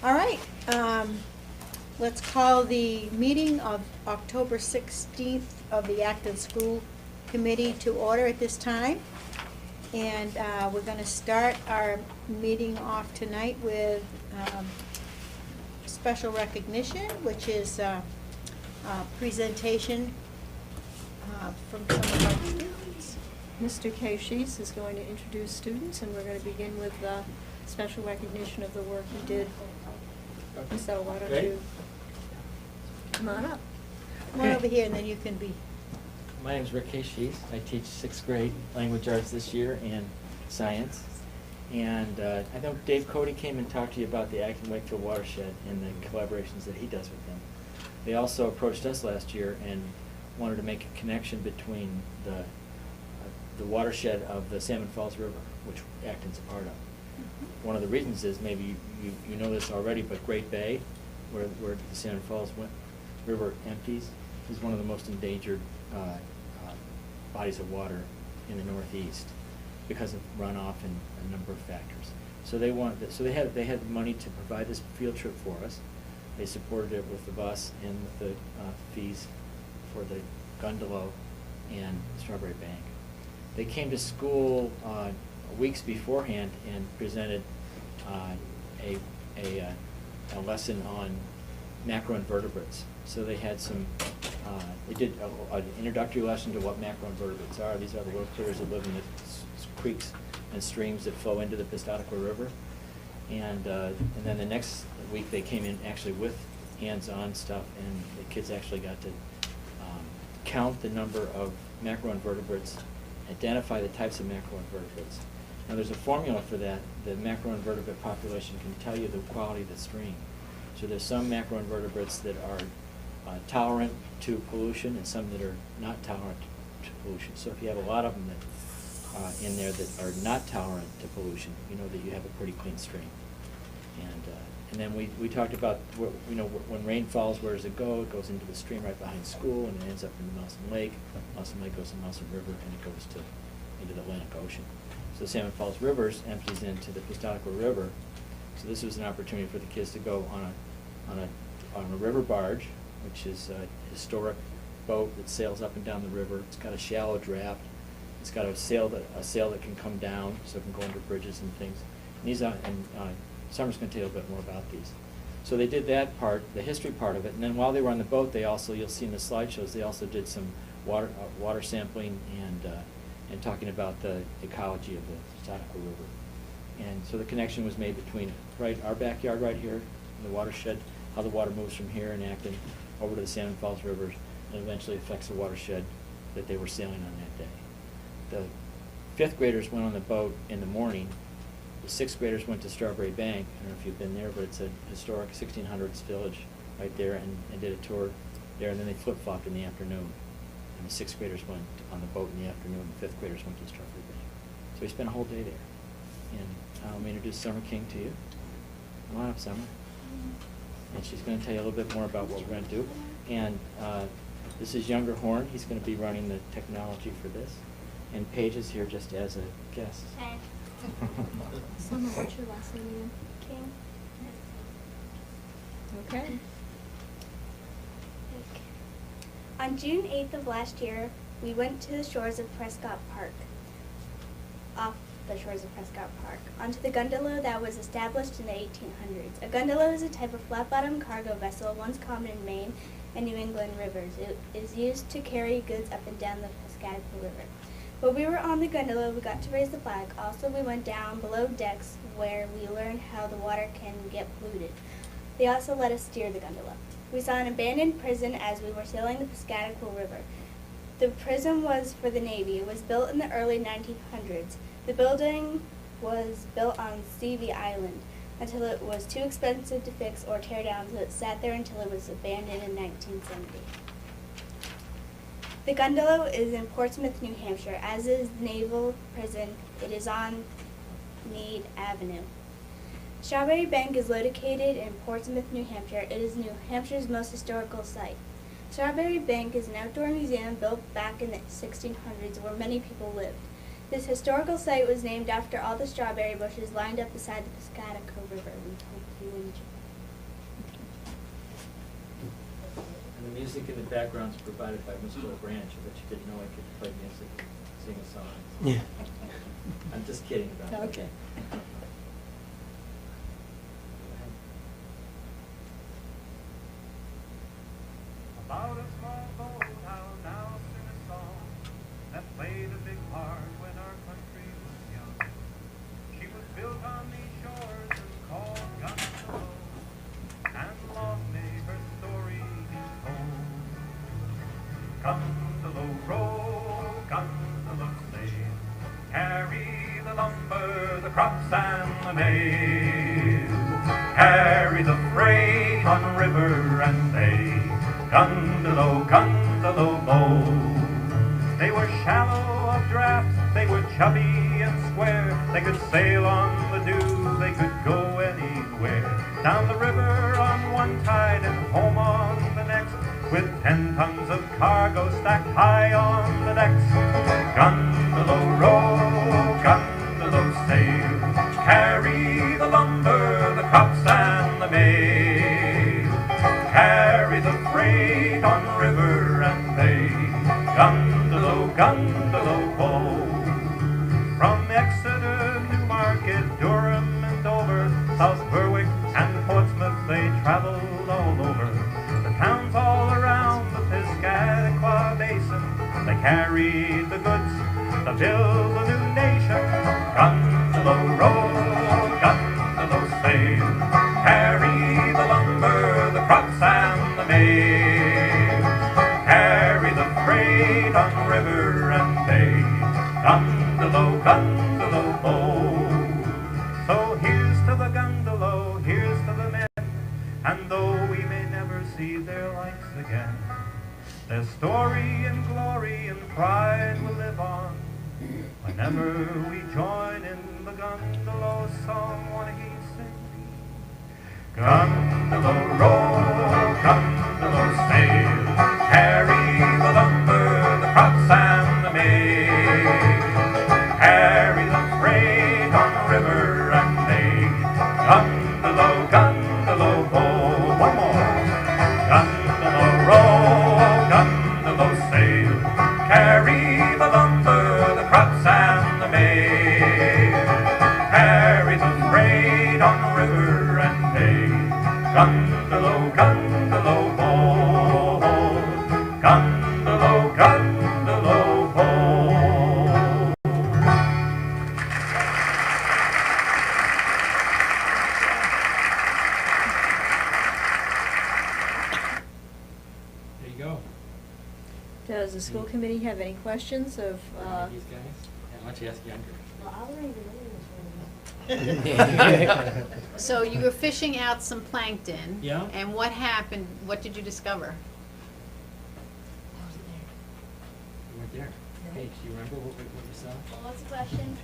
All right, let's call the meeting of October 16th of the Acton School Committee to order at this time. And we're going to start our meeting off tonight with special recognition, which is a presentation from some of our students. Mr. K. Sheets is going to introduce students, and we're going to begin with special recognition of the work you did. So why don't you come on up? Come on over here and then you can be. My name is Rick K. Sheets. I teach 6th grade language arts this year and science. And I know Dave Cody came and talked to you about the Acton Wakefield watershed and the collaborations that he does with them. They also approached us last year and wanted to make a connection between the watershed of the Salmon Falls River, which Acton's a part of. One of the reasons is, maybe you know this already, but Great Bay, where the Salmon Falls River empties, is one of the most endangered bodies of water in the Northeast because of runoff and a number of factors. So they had the money to provide this field trip for us. They supported it with the bus and with the fees for the Gundalow and Strawberry Bank. They came to school weeks beforehand and presented a lesson on macroinvertebrates. So they had they did an introductory lesson to what macroinvertebrates are. These are the little critters that live in the creeks and streams that flow into the Piscataqua River. And then the next week they came in actually with hands-on stuff, and the kids actually got to count the number of macroinvertebrates, identify the types of macroinvertebrates. Now there's a formula for that. The macroinvertebrate population can tell you the quality of the stream. So there's some macroinvertebrates that are tolerant to pollution and some that are not tolerant to pollution. So if you have a lot of them that in there that are not tolerant to pollution, you know that you have a pretty clean stream. And then we talked about when rain falls, where does it go? It goes into the stream right behind school, and it ends up in the Nelson Lake. Nelson Lake goes to Nelson River, and it goes into the Atlantic Ocean. So Salmon Falls Rivers empties into the Piscataqua River. So this was an opportunity for the kids to go on a river barge, which is a historic boat that sails up and down the river. It's got a shallow draft. It's got a sail that can come down, so it can go under bridges and things. And Summer's going to tell you a bit more about these. So they did that part, the history part of it, and then while they were on the boat, they also, you'll see in the slideshows, they also did some water sampling and talking about the ecology of the Piscataqua River. And so the connection was made between our backyard right here, the watershed, how the water moves from here in Acton over to the Salmon Falls Rivers, and eventually affects the watershed that they were sailing on that day. The 5th graders went on the boat in the morning. The 6th graders went to Strawberry Bank. I don't know if you've been there, but it's a historic 1600s village right there, and did a tour there, and then they flip-flopped in the afternoon. And the 6th graders went on the boat in the afternoon, and the 5th graders went to Strawberry Bank. So we spent a whole day there. And let me introduce Summer King to you. Come on up, Summer. And she's going to tell you a little bit more about what we're going to do. And this is Younger Horn. He's going to be running the technology for this. And Paige is here just as a guest. Hi. Summer, what's your last name again? King. Okay. On June 8th of last year, we went to the shores of Prescott Park, off the shores of Prescott Park, onto the Gundalow that was established in the 1800s. A Gundalow is a type of flat-bottomed cargo vessel once common in Maine and New England rivers. It is used to carry goods up and down the Piscataqua River. While we were on the Gundalow, we got to raise the flag. Also, we went down below decks where we learned how the water can get polluted. They also let us steer the Gundalow. We saw an abandoned prison as we were sailing the Piscataqua River. The prison was for the Navy. It was built in the early 1900s. The building was built on Stevie Island until it was too expensive to fix or tear down, so it sat there until it was abandoned in 1970. The Gundalow is in Portsmouth, New Hampshire, as is the Naval Prison. It is on Meade Avenue. Strawberry Bank is located in Portsmouth, New Hampshire. It is New Hampshire's most historical site. Strawberry Bank is an outdoor museum built back in the 1600s where many people lived. This historical site was named after all the strawberry bushes lined up beside the Piscataqua River. We hope you enjoy. And the music in the background is provided by Mr. Branch, but you didn't know I could play music and sing a song. Yeah. I'm just kidding about that. Okay. About a small boat, I'll now sing a song that played a big part when our country was young. She was built on these shores and called Gundelow, and long may her story be told. Gundelow row, Gundelow sail, carry the lumber, the crops and the mail, carry the freight on river and bay. Gundelow, Gundelow bow. They were shallow of draft, they were chubby and square. They could sail on the Dew, they could go anywhere. Down the river on one tide and home on the next, with 10 tons of cargo stacked high on the decks. Gundelow row, Gundelow sail, carry the lumber, the crops and the mail, carry the freight on river and bay. Gundelow, Gundelow bow. From Exeter, Newmarket, Durham and Dover, South Berwick and Portsmouth, they traveled all over. The towns all around the Piscataqua Basin, they carried the goods to build a new nation. Gundelow row, Gundelow sail, carry the lumber, the crops and the mail, carry the freight on river and bay. Gundelow, Gundelow bow. So here's to the Gundelow, here's to the men, and though we may never see their likes again, their story and glory and pride will live on whenever we join in the Gundelow song. Wanna he sing? Gundelow row, Gundelow sail, carry the lumber, the crops and the mail, carry the freight on river and bay. Gundelow, Gundelow bow. One more. Gundelow row, Gundelow sail, carry the lumber, the crops and the mail, carry the freight on river and bay. Gundelow, Gundelow bow. Gundelow, Gundelow bow. There you go. Does the school committee have any questions of, These guys? Yeah, why don't you ask Younger? So you were fishing out some plankton. Yeah. And what happened? What did you discover? You weren't there. Paige, do you remember what you saw? What's the question?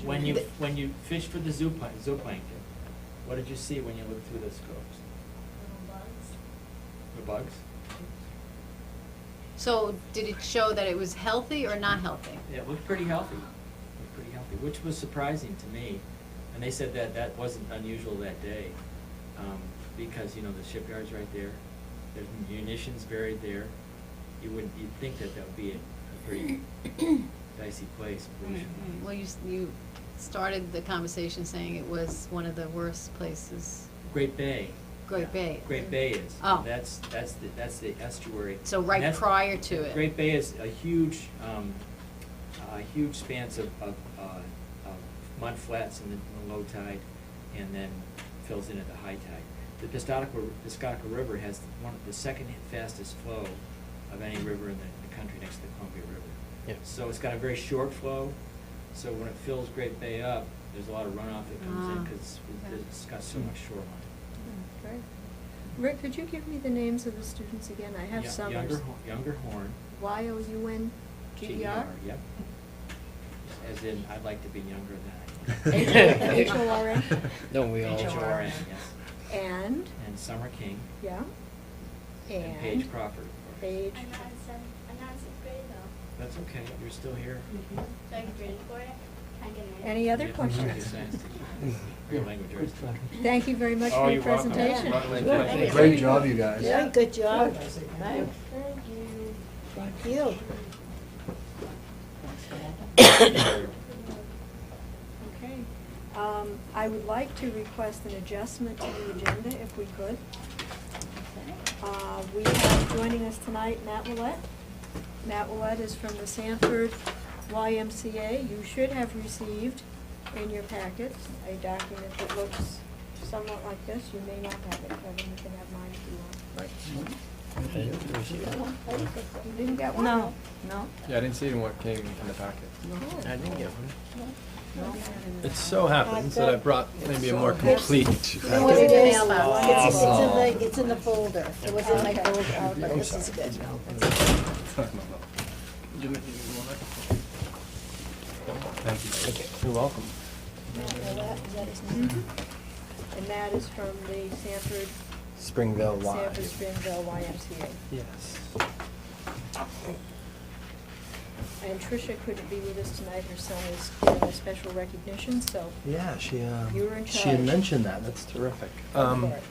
When you fished for the zooplankton, what did you see when you looked through the scopes? The bugs? So did it show that it was healthy or not healthy? Yeah, it looked pretty healthy. Looked pretty healthy, which was surprising to me. And they said that that wasn't unusual that day, because, you know, the shipyard's right there. There's munitions buried there. You'd think that that would be a pretty dicey place. Well, you started the conversation saying it was one of the worst places. Great Bay. Great Bay. Great Bay is. Oh. That's the estuary. So And right that's- prior to it. Great Bay is a huge spans of mud flats in the low tide, and then fills in at the high tide. The Piscataqua River has the second fastest flow of any river in the country, next to the Columbia River. Yeah. So it's got a very short flow, so when it fills Great Bay up, there's a lot of runoff that comes in, because it's got so much shoreline. great. Rick, could you give me the names of the students again? I have some. Younger Horn. Y-O-U-N-G-E-R? Yep. As in, I'd like to be younger than H-O-R-N? Don't we all? H-O-R-N, yes. And, And Summer King. yeah? And Paige Crawford, of course. Paige. I'm not in 6th grade though. That's okay, you're still here. So I can ready for it? Can I get in? Any other Yeah. questions? Language arts. Thank you very much Oh, for your you're welcome. presentation. Congratulations. Great job, you guys. Yeah, good job. Thank you. Okay. I would like to request an adjustment to the agenda if we could. We have joining us tonight Matt Willett. Matt Willett is from the Sanford YMCA. You should have received in your packet a document that looks somewhat like this. You may not have it, Kevin, you can have mine if you want. You didn't get one? No, no. Yeah, I didn't see what came in the packet. I didn't get one. It so happens that I brought maybe a more complete. You know what it is? Awesome. It's in the folder. It was in my folder, but this is good. Thank you. You're welcome. Is that his name? And that is from the Sanford Springville Sanford Springville YMCA. Yes. And Tricia couldn't be with us tonight. Her son is getting a special recognition, so Yeah, she You were in she had charge. mentioned that. That's terrific. go for it.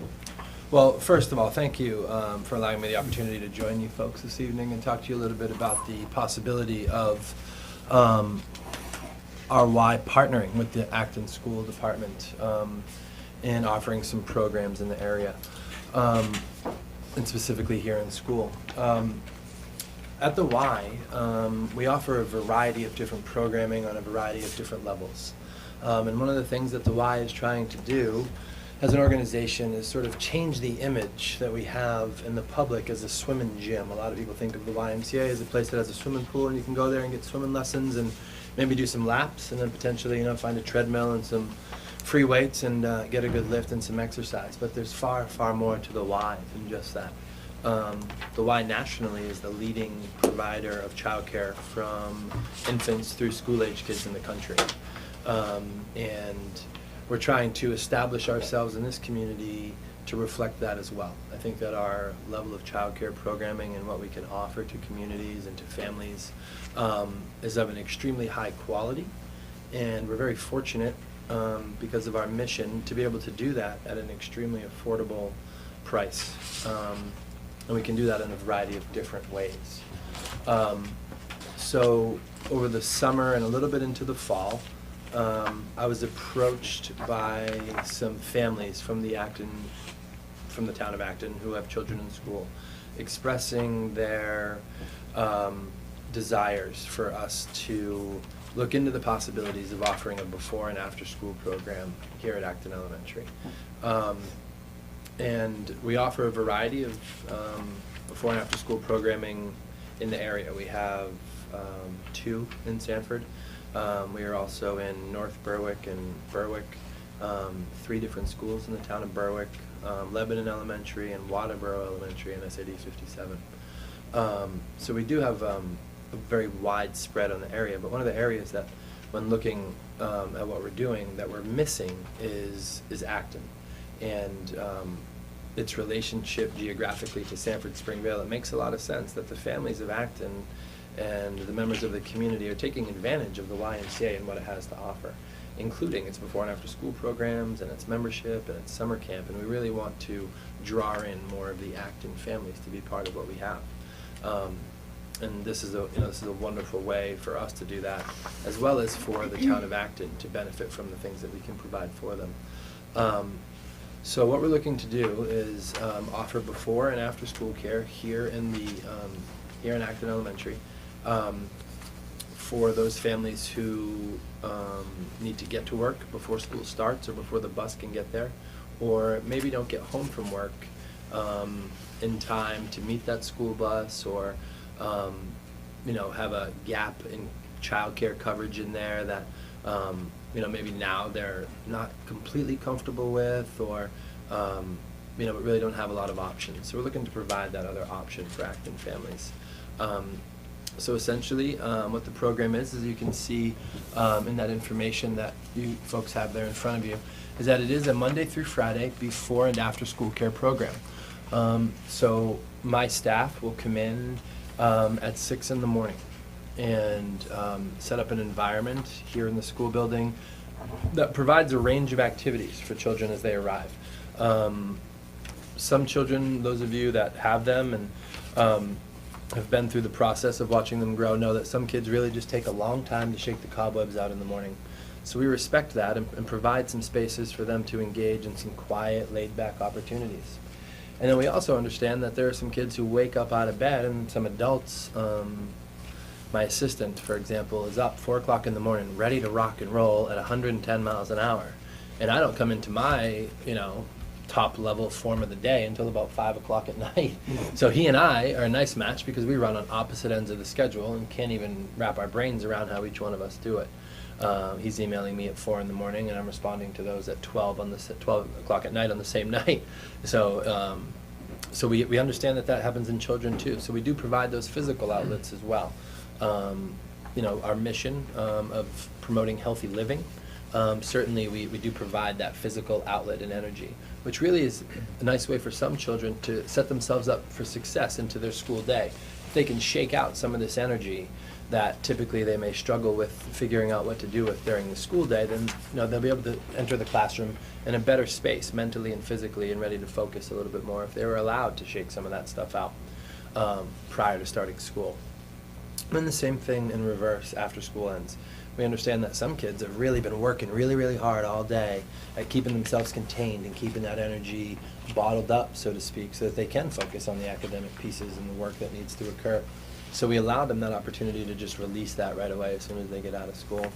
Well, first of all, thank you for allowing me the opportunity to join you folks this evening and talk to you a little bit about the possibility of RY partnering with the Acton School Department and offering some programs in the area, and specifically here in school. At the Y, we offer a variety of different programming on a variety of different levels. And one of the things that the Y is trying to do as an organization is sort of change the image that we have in the public as a swimming gym. A lot of people think of the YMCA as a place that has a swimming pool and you can go there and get swimming lessons and maybe do some laps and then potentially, find a treadmill and some free weights and get a good lift and some exercise. But there's far, far more to the Y than just that. The Y nationally is the leading provider of childcare from infants through school-age kids in the country. And we're trying to establish ourselves in this community to reflect that as well. I think that our level of childcare programming and what we can offer to communities and to families is of an extremely high quality. And we're very fortunate because of our mission to be able to do that at an extremely affordable price. And we can do that in a variety of different ways. So over the summer and a little bit into the fall, I was approached by some families from the town of Acton who have children in school, expressing their desires for us to look into the possibilities of offering a before and after school program here at Acton Elementary. And we offer a variety of before and after school programming in the area. We have 2 in Sanford. We are also in North Berwick and Berwick, 3 different schools in the town of Berwick, Lebanon Elementary and Waterboro Elementary and SAD 57. So we do have a very wide spread on the area, but one of the areas that when looking at what we're doing that we're missing is Acton. And its relationship geographically to Sanford Springville, it makes a lot of sense that the families of Acton and the members of the community are taking advantage of the YMCA and what it has to offer, including its before and after school programs and its membership and its summer camp. And we really want to draw in more of the Acton families to be part of what we have. And this is a wonderful way for us to do that, as well as for the town of Acton to benefit from the things that we can provide for them. So what we're looking to do is offer before and after school care here in Acton Elementary for those families who need to get to work before school starts or before the bus can get there, or maybe don't get home from work in time to meet that school bus, or have a gap in childcare coverage in there that maybe now they're not completely comfortable with, or but really don't have a lot of options. So we're looking to provide that other option for Acton families. So essentially, what the program is you can see in that information that you folks have there in front of you, is that it is a Monday through Friday before and after school care program. So my staff will come in at 6 in the morning and set up an environment here in the school building that provides a range of activities for children as they arrive. Some children, those of you that have them and have been through the process of watching them grow, know that some kids really just take a long time to shake the cobwebs out in the morning. So we respect that and provide some spaces for them to engage in some quiet, laid-back opportunities. And then we also understand that there are some kids who wake up out of bed, and some adults, my assistant, for example, is up 4 o'clock in the morning, ready to rock and roll at 110 miles an hour. And I don't come into my, top level form of the day until about 5 o'clock at night. So he and I are a nice match because we run on opposite ends of the schedule and can't even wrap our brains around how each one of us do it. He's emailing me at 4 in the morning, and I'm responding to those at 12 o'clock at night on the same night. So, so we understand that happens in children too. So we do provide those physical outlets as well. Our mission of promoting healthy living, certainly we do provide that physical outlet and energy, which really is a nice way for some children to set themselves up for success into their school day. If they can shake out some of this energy that typically they may struggle with figuring out what to do with during the school day, then they'll be able to enter the classroom in a better space mentally and physically and ready to focus a little bit more if they were allowed to shake some of that stuff out prior to starting school. And the same thing in reverse after school ends. We understand that some kids have really been working really, really hard all day at keeping themselves contained and keeping that energy bottled up, so to speak, so that they can focus on the academic pieces and the work that needs to occur. So we allow them that opportunity to just release that right away as soon as they get out of school.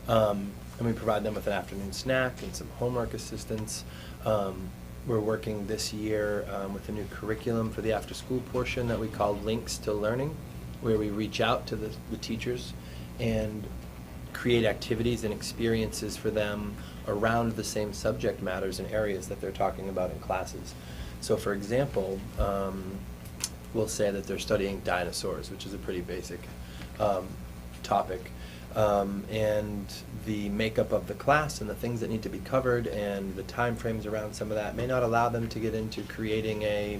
And we provide them with an afternoon snack and some homework assistance. We're working this year with a new curriculum for the after-school portion that we call Links to Learning, where we reach out to the teachers and create activities and experiences for them around the same subject matters and areas that they're talking about in classes. So for example, we'll say that they're studying dinosaurs, which is a pretty basic topic. And the makeup of the class and the things that need to be covered and the time frames around some of that may not allow them to get into creating a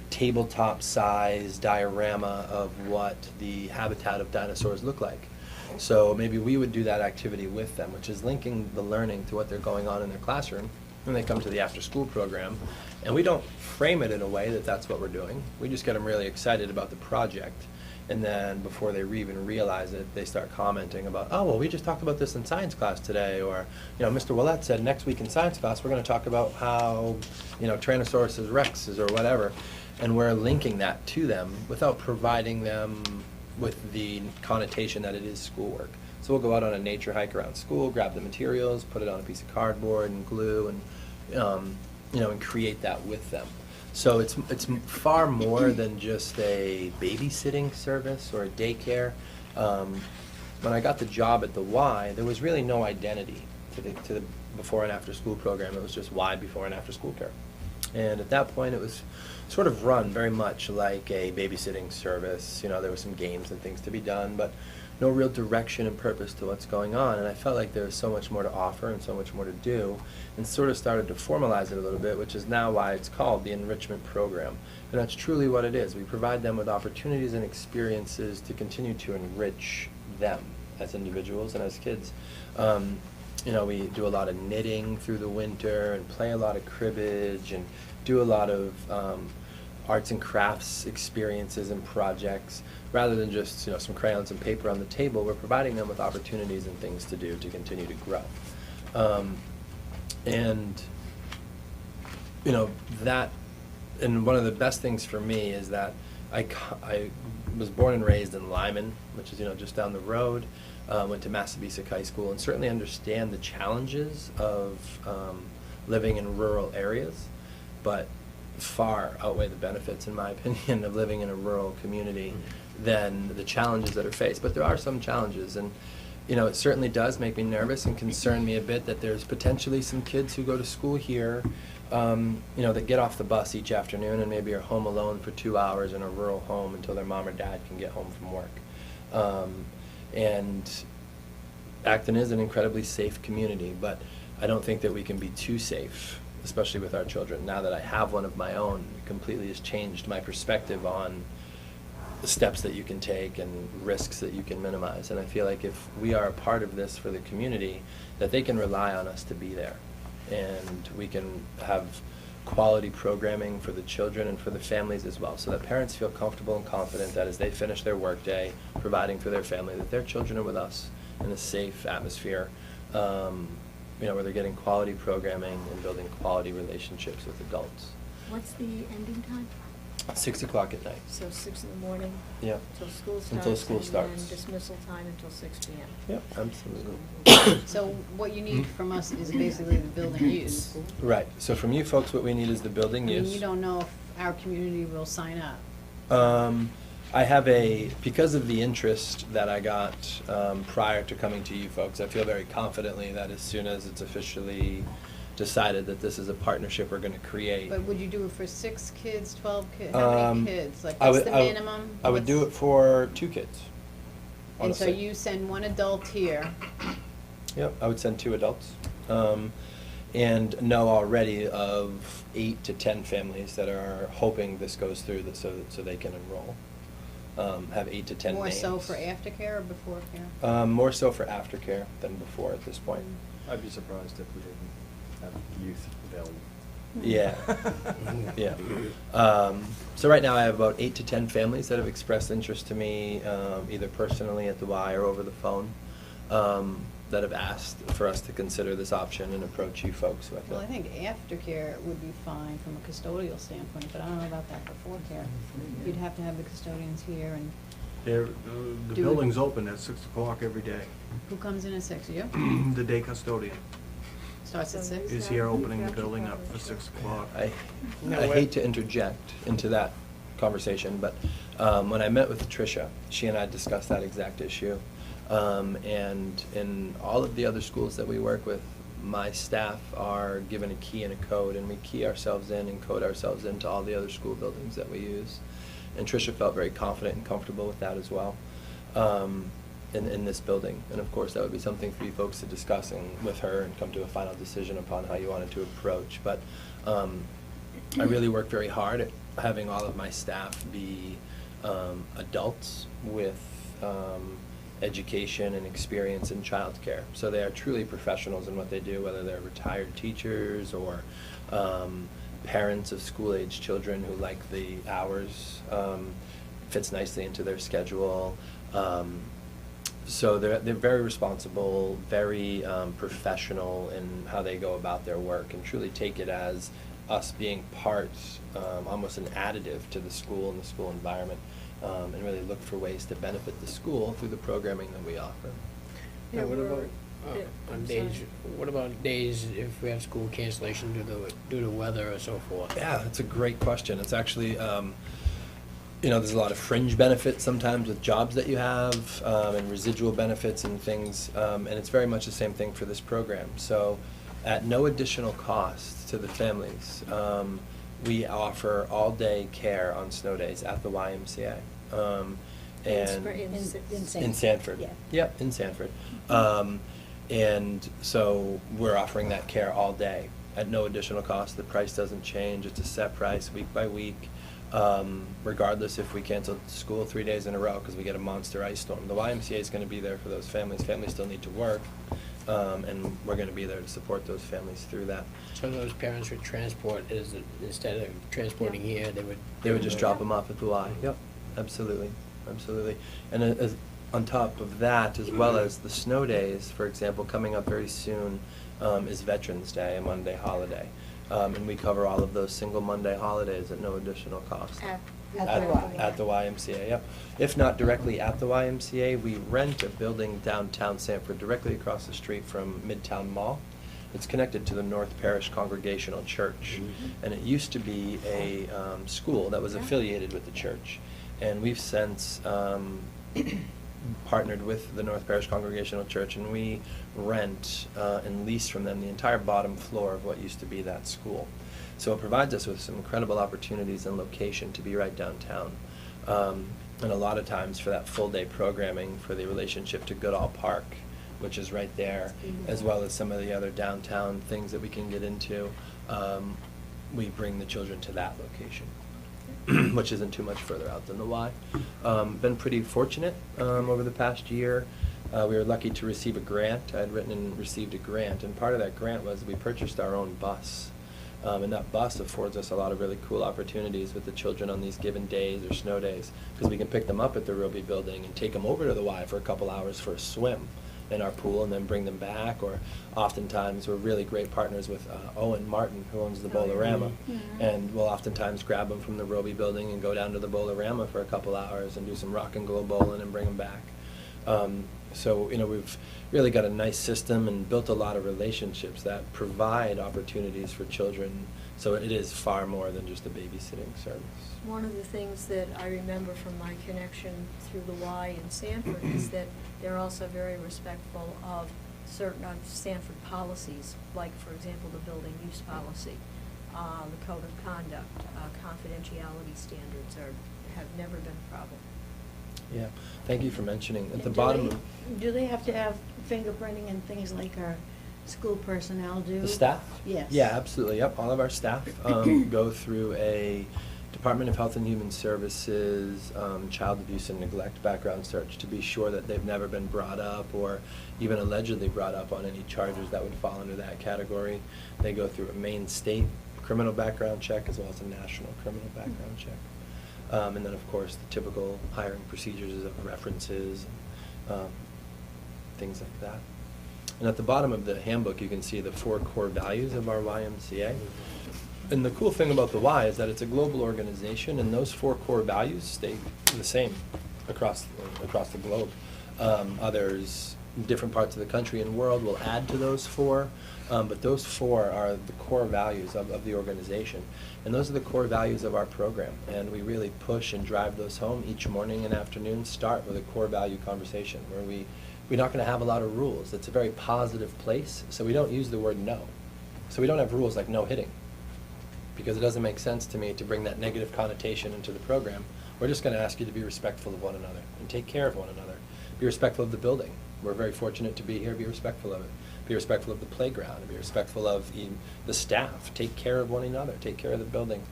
tabletop size diorama of what the habitat of dinosaurs look like. So maybe we would do that activity with them, which is linking the learning to what they're going on in their classroom when they come to the after-school program. And we don't frame it in a way that that's what we're doing. We just get them really excited about the project. And then before they even realize it, they start commenting about, oh, well, we just talked about this in science class today. Or, Mr. Willett said next week in science class, we're going to talk about how, Tyrannosaurus Rex is or whatever. And we're linking that to them without providing them with the connotation that it is schoolwork. So we'll go out on a nature hike around school, grab the materials, put it on a piece of cardboard and glue, and and create that with them. So it's far more than just a babysitting service or a daycare. When I got the job at the Y, there was really no identity to the before and after school program. It was just Y before and after school care. And at that point, it was sort of run very much like a babysitting service. There were some games and things to be done, but no real direction and purpose to what's going on. And I felt like there was so much more to offer and so much more to do, and sort of started to formalize it a little bit, which is now why it's called the enrichment program. And that's truly what it is. We provide them with opportunities and experiences to continue to enrich them as individuals and as kids. We do a lot of knitting through the winter and play a lot of cribbage and do a lot of arts and crafts experiences and projects. Rather than just some crayons and paper on the table, we're providing them with opportunities and things to do to continue to grow. And one of the best things for me is that I was born and raised in Lyman, which is just down the road. Went to Massabesic High School, and certainly understand the challenges of living in rural areas, but far outweigh the benefits, in my opinion, of living in a rural community than the challenges that are faced. But there are some challenges, and it certainly does make me nervous and concern me a bit that there's potentially some kids who go to school here, that get off the bus each afternoon and maybe are home alone for 2 hours in a rural home until their mom or dad can get home from work. And Acton is an incredibly safe community, but I don't think that we can be too safe, especially with our children. Now that I have one of my own, it completely has changed my perspective on steps that you can take and risks that you can minimize. And I feel like if we are a part of this for the community, that they can rely on us to be there. And we can have quality programming for the children and for the families as well, so that parents feel comfortable and confident that as they finish their workday, providing for their family, that their children are with us in a safe atmosphere, where they're getting quality programming and building quality relationships with adults. What's the ending time? 6 o'clock at night. So 6 in the morning? Yeah. Till school starts? Until school And starts. then dismissal time until 6 p.m.? Yep, absolutely. So what you need from us is basically the building use. Right, so from you folks, what we need is the building I use. mean, you don't know if our community will sign up. I have because of the interest that I got prior to coming to you folks, I feel very confidently that as soon as it's officially decided that this is a partnership we're going to create. But would you do it for 6 kids, 12 kids? How many kids? Like, what's the minimum? I would do it for 2 kids. And so honestly. you send 1 adult here. Yep, I would send 2 adults. And know already of 8 to 10 families that are hoping this goes through so they can enroll. Have 8 to 10 More names. so for aftercare or before care? More so for aftercare than before at this point. I'd be surprised if we didn't have youth available. Yeah, yeah. So right now I have about 8 to 10 families that have expressed interest to me, either personally at the Y or over the phone, that have asked for us to consider this option and approach you folks with it. Well, I think aftercare would be fine from a custodial standpoint, but I don't know about that before care. You'd have to have the custodians here, and The Do it. building's open at 6 o'clock every day. who comes in at 6? You? The day custodian Starts at 6? is here opening the building up for 6 o'clock. I hate to interject into that conversation, but when I met with Tricia, she and I discussed that exact issue. And in all of the other schools that we work with, my staff are given a key and a code, and we key ourselves in and code ourselves into all the other school buildings that we use. And Tricia felt very confident and comfortable with that as well, in this building. And of course, that would be something for you folks to discuss with her and come to a final decision upon how you wanted to approach. But I really work very hard at having all of my staff be adults with education and experience in childcare. So they are truly professionals in what they do, whether they're retired teachers or parents of school-age children who like the hours, fits nicely into their schedule. So they're very responsible, very professional in how they go about their work, and truly take it as us being part, almost an additive to the school and the school environment, and really look for ways to benefit the school through the programming that we offer. Yeah, What we're- about, yeah, on I'm days, sorry. what about days if we have school cancellation due to weather or so forth? Yeah, that's a great question. It's actually, there's a lot of fringe benefits sometimes with jobs that you have, and residual benefits and things, and it's very much the same thing for this program. So at no additional cost to the families, we offer all-day care on snow days at the YMCA. And in Sanford. Yeah. Yep, in Sanford. And so we're offering that care all day at no additional cost. The price doesn't change. It's a set price week by week, regardless if we cancel school 3 days in a row because we get a monster ice storm. The YMCA is going to be there for those families. Families still need to work, and we're going to be there to support those families through that. So those parents would transport, instead of transporting here, They would just drop them off at the Y. Yep, absolutely, absolutely. And on top of that, as well as the snow days, for example, coming up very soon is Veterans Day, a Monday holiday. And we cover all of those single Monday holidays at no additional cost. At the YMCA, yep. If not directly at the YMCA, we rent a building downtown Sanford, directly across the street from Midtown Mall. It's connected to the North Parish Congregational Church. And it used to be a school that was affiliated with the church. And we've since partnered with the North Parish Congregational Church, and we rent and lease from them the entire bottom floor of what used to be that school. So it provides us with some incredible opportunities and location to be right downtown. And a lot of times for that full-day programming, for the relationship to Goodall Park, which is right there, as well as some of the other downtown things that we can get into, we bring the children to that location. which isn't too much further out than the Y. Been pretty fortunate over the past year. We were lucky to receive a grant. I had written and received a grant, and part of that grant was we purchased our own bus. And that bus affords us a lot of really cool opportunities with the children on these given days or snow days, because we can pick them up at the Roby building and take them over to the Y for a couple hours for a swim in our pool and then bring them back. Or oftentimes we're really great partners with Owen Martin, who owns the Oh, yeah. Bowl-O-Rama. Mhm. And we'll oftentimes grab them from the Roby building and go down to the Bowl-O-Rama for a couple hours and do some rock and glow bowling and bring them back. So, we've really got a nice system and built a lot of relationships that provide opportunities for children. So it is far more than just a babysitting service. One of the things that I remember from my connection through the Y in Sanford is that they're also very respectful of certain Sanford policies, like, for example, the building use policy, the code of conduct, confidentiality standards have never been a problem. Yeah, thank you for mentioning. At the And bottom of do they have to have fingerprinting and things like our school personnel do? the staff? Yes. Yeah, absolutely, yep. All of our staff go through a Department of Health and Human Services child abuse and neglect background search to be sure that they've never been brought up or even allegedly brought up on any charges that would fall under that category. They go through a Maine state criminal background check as well as a national criminal background check. And then, of course, the typical hiring procedures of references, things like that. And at the bottom of the handbook, you can see the 4 core values of our YMCA. And the cool thing about the Y is that it's a global organization, and those 4 core values stay the same across the globe. Others, different parts of the country and world will add to those 4, but those 4 are the core values of the organization. And those are the core values of our program, and we really push and drive those home each morning and afternoon. Start with a core value conversation where we're not going to have a lot of rules. It's a very positive place, so we don't use the word no. So we don't have rules like no hitting, because it doesn't make sense to me to bring that negative connotation into the program. We're just going to ask you to be respectful of one another and take care of one another. Be respectful of the building. We're very fortunate to be here. Be respectful of it. Be respectful of the playground. Be respectful of the staff. Take care of one another. Take care of the building.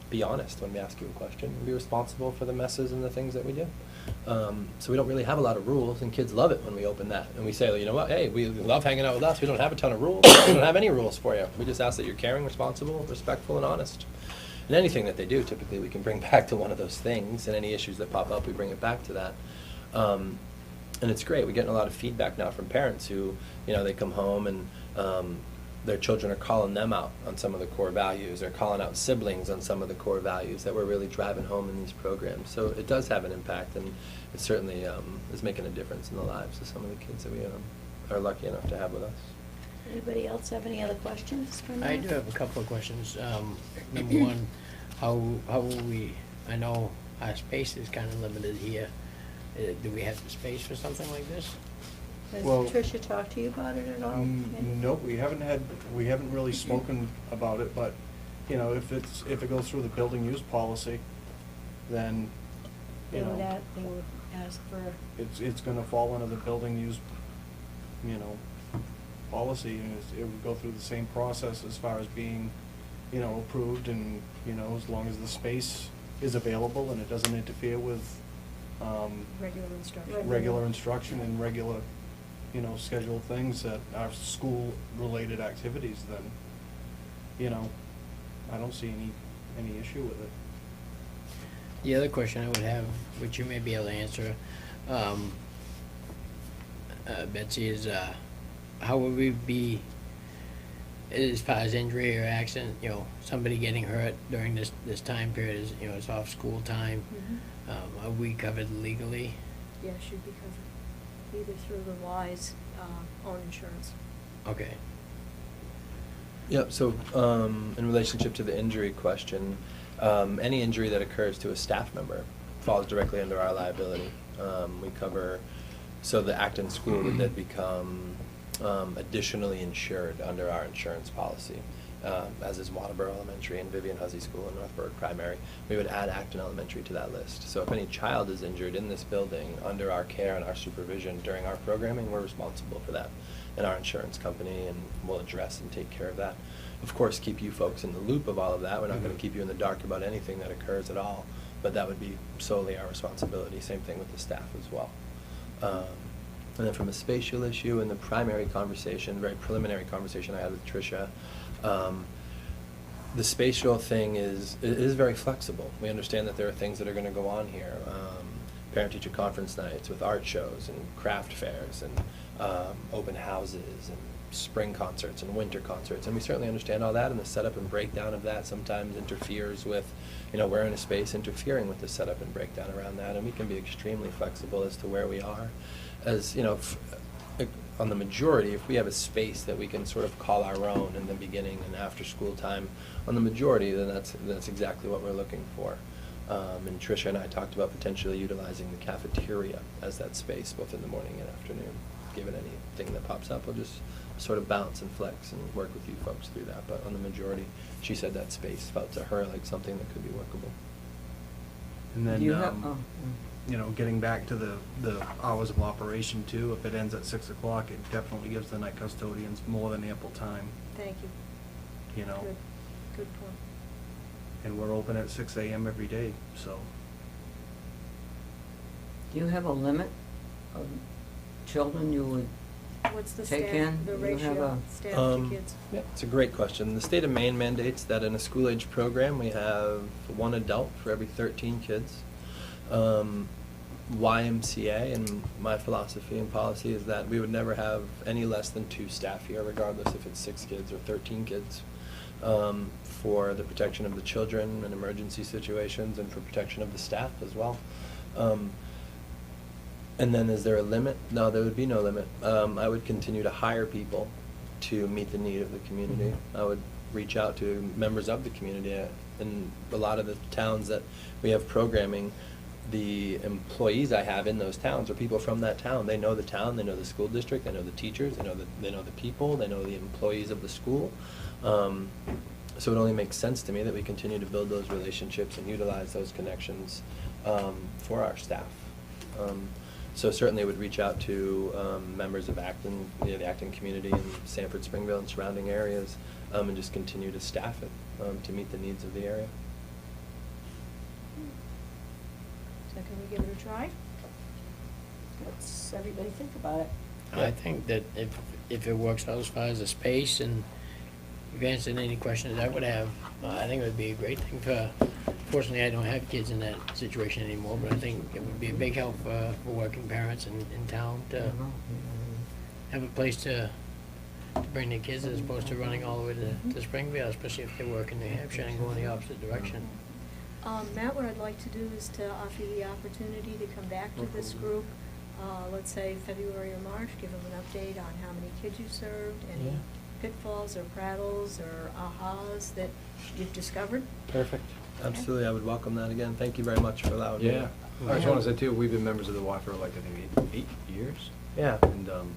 Be honest when we ask you a question. Be responsible for the messes and the things that we do. So we don't really have a lot of rules, and kids love it when we open that. And we say, you know what, hey, we love hanging out with us. We don't have a ton of rules. We don't have any rules for you. We just ask that you're caring, responsible, respectful, and honest. And anything that they do, typically we can bring back to one of those things, and any issues that pop up, we bring it back to that. And it's great. We're getting a lot of feedback now from parents who, they come home and their children are calling them out on some of the core values, or calling out siblings on some of the core values that we're really driving home in these programs. So it does have an impact, and it certainly is making a difference in the lives of some of the kids that we are lucky enough to have with us. Anybody else have any other questions for me? I do have a couple of questions. Number one, how will we, I know our space is kind of limited here. Do we have the space for something like this? Has Well- Tricia talked to you about it at all? Nope, we haven't really spoken about it, but, if it goes through the building use policy, then, They would ask for, it's gonna fall under the building use, policy, and it would go through the same process as far as being, approved, and, as long as the space is available and it doesn't interfere with, Regular instruction. regular instruction and regular, scheduled things that are school-related activities, then, I don't see any issue with it. The other question I would have, which you may be able to answer, Betsy, is how would we be, as far as injury or accident, somebody getting hurt during this time period, is it's off school time, are we covered legally? Yeah, should be covered, either through the Y's own insurance. Okay. Yep, so in relationship to the injury question, any injury that occurs to a staff member falls directly under our liability. We cover, so the Acton School would then become additionally insured under our insurance policy. as is Waterboro Elementary and Vivian Hussey School and Northburg Primary. We would add Acton Elementary to that list. So if any child is injured in this building under our care and our supervision during our programming, we're responsible for that in our insurance company, and we'll address and take care of that. Of course, keep you folks in the loop of all of that. We're not going to keep you in the dark about anything that occurs at all, but that would be solely our responsibility. Same thing with the staff as well. And then from a spatial issue, in the primary conversation, very preliminary conversation I had with Tricia, the spatial thing is very flexible. We understand that there are things that are going to go on here. Parent-teacher conference nights with art shows and craft fairs and open houses and spring concerts and winter concerts, and we certainly understand all that, and the setup and breakdown of that sometimes interferes with, we're in a space interfering with the setup and breakdown around that, and we can be extremely flexible as to where we are. As, on the majority, if we have a space that we can sort of call our own in the beginning and after school time, on the majority, then that's exactly what we're looking for. And Tricia and I talked about potentially utilizing the cafeteria as that space, both in the morning and afternoon. Given anything that pops up, we'll just sort of bounce and flex and work with you folks through that. But on the majority, she said that space felt to her like something that could be workable. And then, Do you have, getting back to the hours of operation too, if it ends at 6 o'clock, it definitely gives the night custodians more than ample time, Thank you. Good point. And we're open at 6 a.m. every day, so. Do you have a limit of children you would What's the take staff, in? the Do you have ratio, a- staff to kids? Yeah, it's a great question. The state of Maine mandates that in a school-age program, we have 1 adult for every 13 kids. YMCA, and my philosophy and policy is that we would never have any less than 2 staff here, regardless if it's 6 kids or 13 kids, for the protection of the children in emergency situations and for protection of the staff as well. And then is there a limit? No, there would be no limit. I would continue to hire people to meet the need of the community. I would reach out to members of the community. In a lot of the towns that we have programming, the employees I have in those towns are people from that town. They know the town, they know the school district, they know the teachers, they know the people, they know the employees of the school. So it only makes sense to me that we continue to build those relationships and utilize those connections for our staff. So certainly would reach out to members of Acton, the Acton community in Sanford, Springville, and surrounding areas, and just continue to staff it to meet the needs of the area. So can we give it a try? Let's everybody think about it. I think that if it works out as far as the space, and you've answered any questions I would have, I think it would be a great thing for, fortunately, I don't have kids in that situation anymore, but I think it would be a big help for working parents in town to have a place to bring their kids as opposed to running all the way to Springfield, especially if they work in New Hampshire and go in the opposite direction. Matt, what I'd like to do is to offer you the opportunity to come back to this group, let's say February or March, give them an update on how many kids you served, any pitfalls or prattles or ahas that you've discovered. Perfect. Absolutely, I would welcome that again. Thank you very much for allowing me. Yeah, I just want to say too, we've been members of the Y for like, I think, 8 years. Yeah. And I'm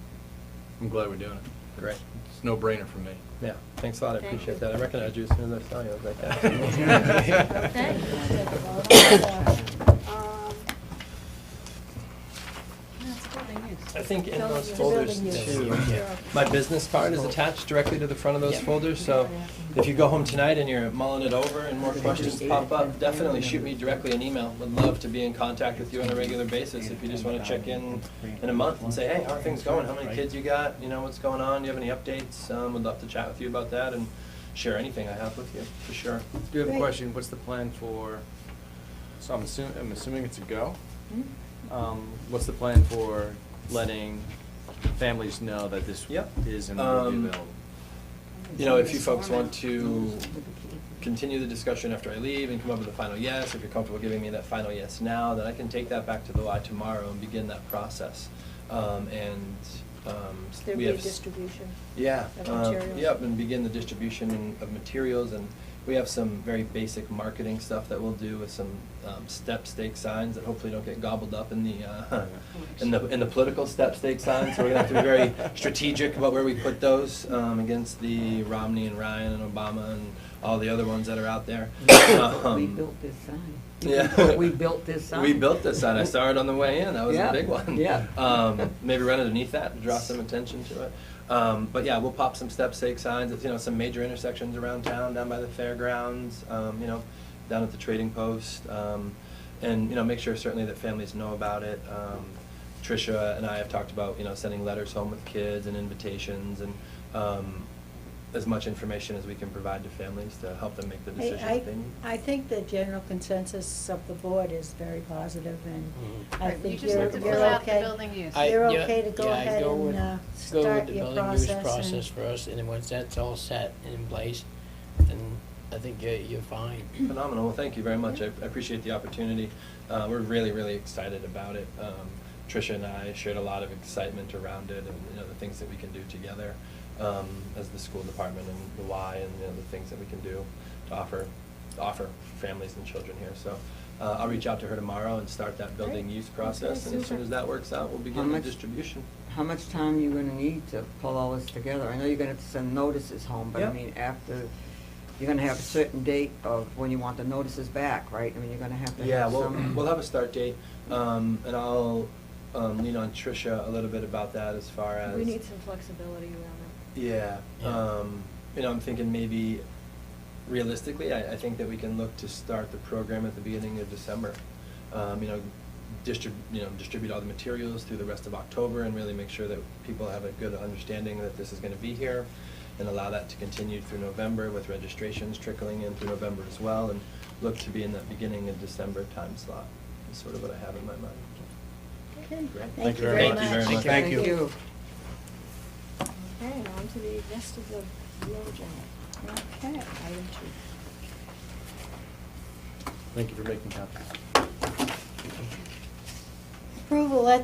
glad we're doing it. Great. It's no brainer for me. Yeah, thanks a lot, I Thank appreciate you. that. I recognized you as soon as I saw you, I was like, I think in those folders too, my business card is attached directly to the front of those folders, so if you go home tonight and you're mulling it over and more questions pop up, definitely shoot me directly an email. Would love to be in contact with you on a regular basis if you just want to check in a month and say, hey, how are things going? How many kids you got? What's going on? Do you have any updates? Would love to chat with you about that and share anything I have with you, for sure. Do you have a Great. question? What's the plan for, so I'm assuming it's a go? What's the plan for letting families know that this Yep. is and will be available? If you folks want to continue the discussion after I leave and come up with a final yes, if you're comfortable giving me that final yes now, then I can take that back to the Y tomorrow and begin that process. There'll we be a have distribution. Yeah, of materials. yep, and begin the distribution of materials and We have some very basic marketing stuff that we'll do with some step stake signs that hopefully don't get gobbled up in the political step stake signs. So we're gonna have to be very strategic about where we put those against the Romney and Ryan and Obama and all the other ones that are out there. We built this sign. Yeah. We built this sign. We built this sign. I saw it on the way in. That was Yeah. a big one. Yeah. Maybe run underneath that to draw some attention to it. But yeah, we'll pop some step stake signs at, some major intersections around town, down by the fairgrounds, down at the trading post, and make sure certainly that families know about it. Tricia and I have talked about sending letters home with kids and invitations and as much information as we can provide to families to help them make the decisions they need. I think the general consensus of the board is very positive, and I Right, you think just you're have to fill out the okay. building use. You're Yeah, okay to go yeah, ahead go and with- Go start with the your building use process. process and- first, and then once that's all set and in place, then I think you're fine. Phenomenal. Well, thank you very much. I appreciate the opportunity. We're really, really excited about it. Tricia and I shared a lot of excitement around it, and the things that we can do together as the school department and the Y, and the things that we can do to offer families and children here. So I'll reach out to her tomorrow and start that building Great. use process, Okay, and as soon super. as that works out, we'll How begin the much- distribution. How much time are you gonna need to pull all this together? I know you're gonna have to send notices home, but I Yep. mean, after, you're gonna have a certain date of when you want the notices back, right? I mean, you're gonna have to Yeah, have we'll some. have a start date, and I'll lean on Tricia a little bit about that as far as. We need some flexibility around that. Yeah, Yeah. I'm thinking maybe realistically, I think that we can look to start the program at the beginning of December. Distribute all the materials through the rest of October and really make sure that people have a good understanding that this is gonna be here, and allow that to continue through November with registrations trickling in through November as well, and look to be in that beginning of December time slot, is sort of what I have in my mind. Okay, Great. thank you very much. Thank you. Okay, and on to the rest of the real agenda. Okay. Item 2. Thank you for making copies. Approval, I'll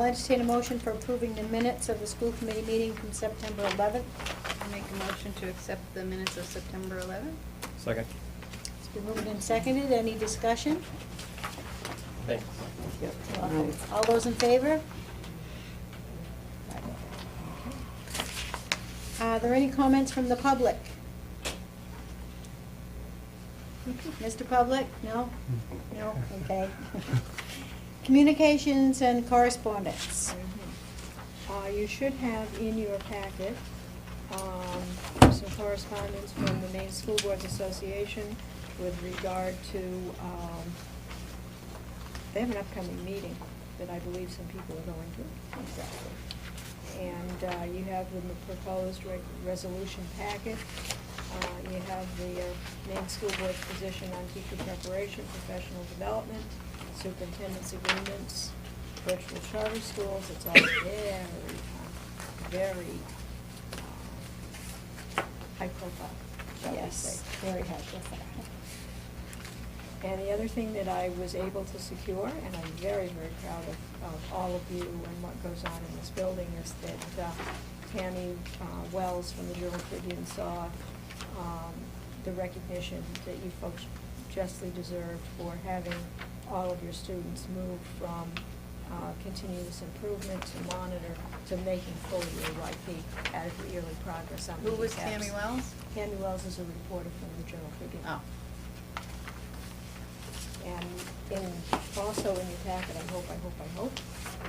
entertain a motion for approving the minutes of the school committee meeting from September 11th. I make a motion to accept the minutes of September 11th. Second. It's been moved and seconded. Any discussion? Thanks. Yep. All those in favor? Are there any comments from the public? Mr. Public? No? No? Okay. Communications and correspondence. You should have in your packet some correspondence from the Maine School Boards Association with regard to, they have an upcoming meeting that I believe some people are going to. Exactly. And you have the proposed resolution packet. You have the Maine School Board's position on teacher preparation, professional development, superintendent's agreements, virtual charter schools. It's all very high profile, shall we Yes, say. very high profile. And the other thing that I was able to secure, and I'm very, very proud of all of you and what goes on in this building, is that Tammy Wells from the Journal Tribune saw the recognition that you folks justly deserved for having all of your students move from continuous improvement to monitor to making fully your YP, adequate yearly progress on Who the was ECAPS. Tammy Wells? Tammy Wells is a reporter from the Journal Tribune. Oh. And also in your packet, I hope,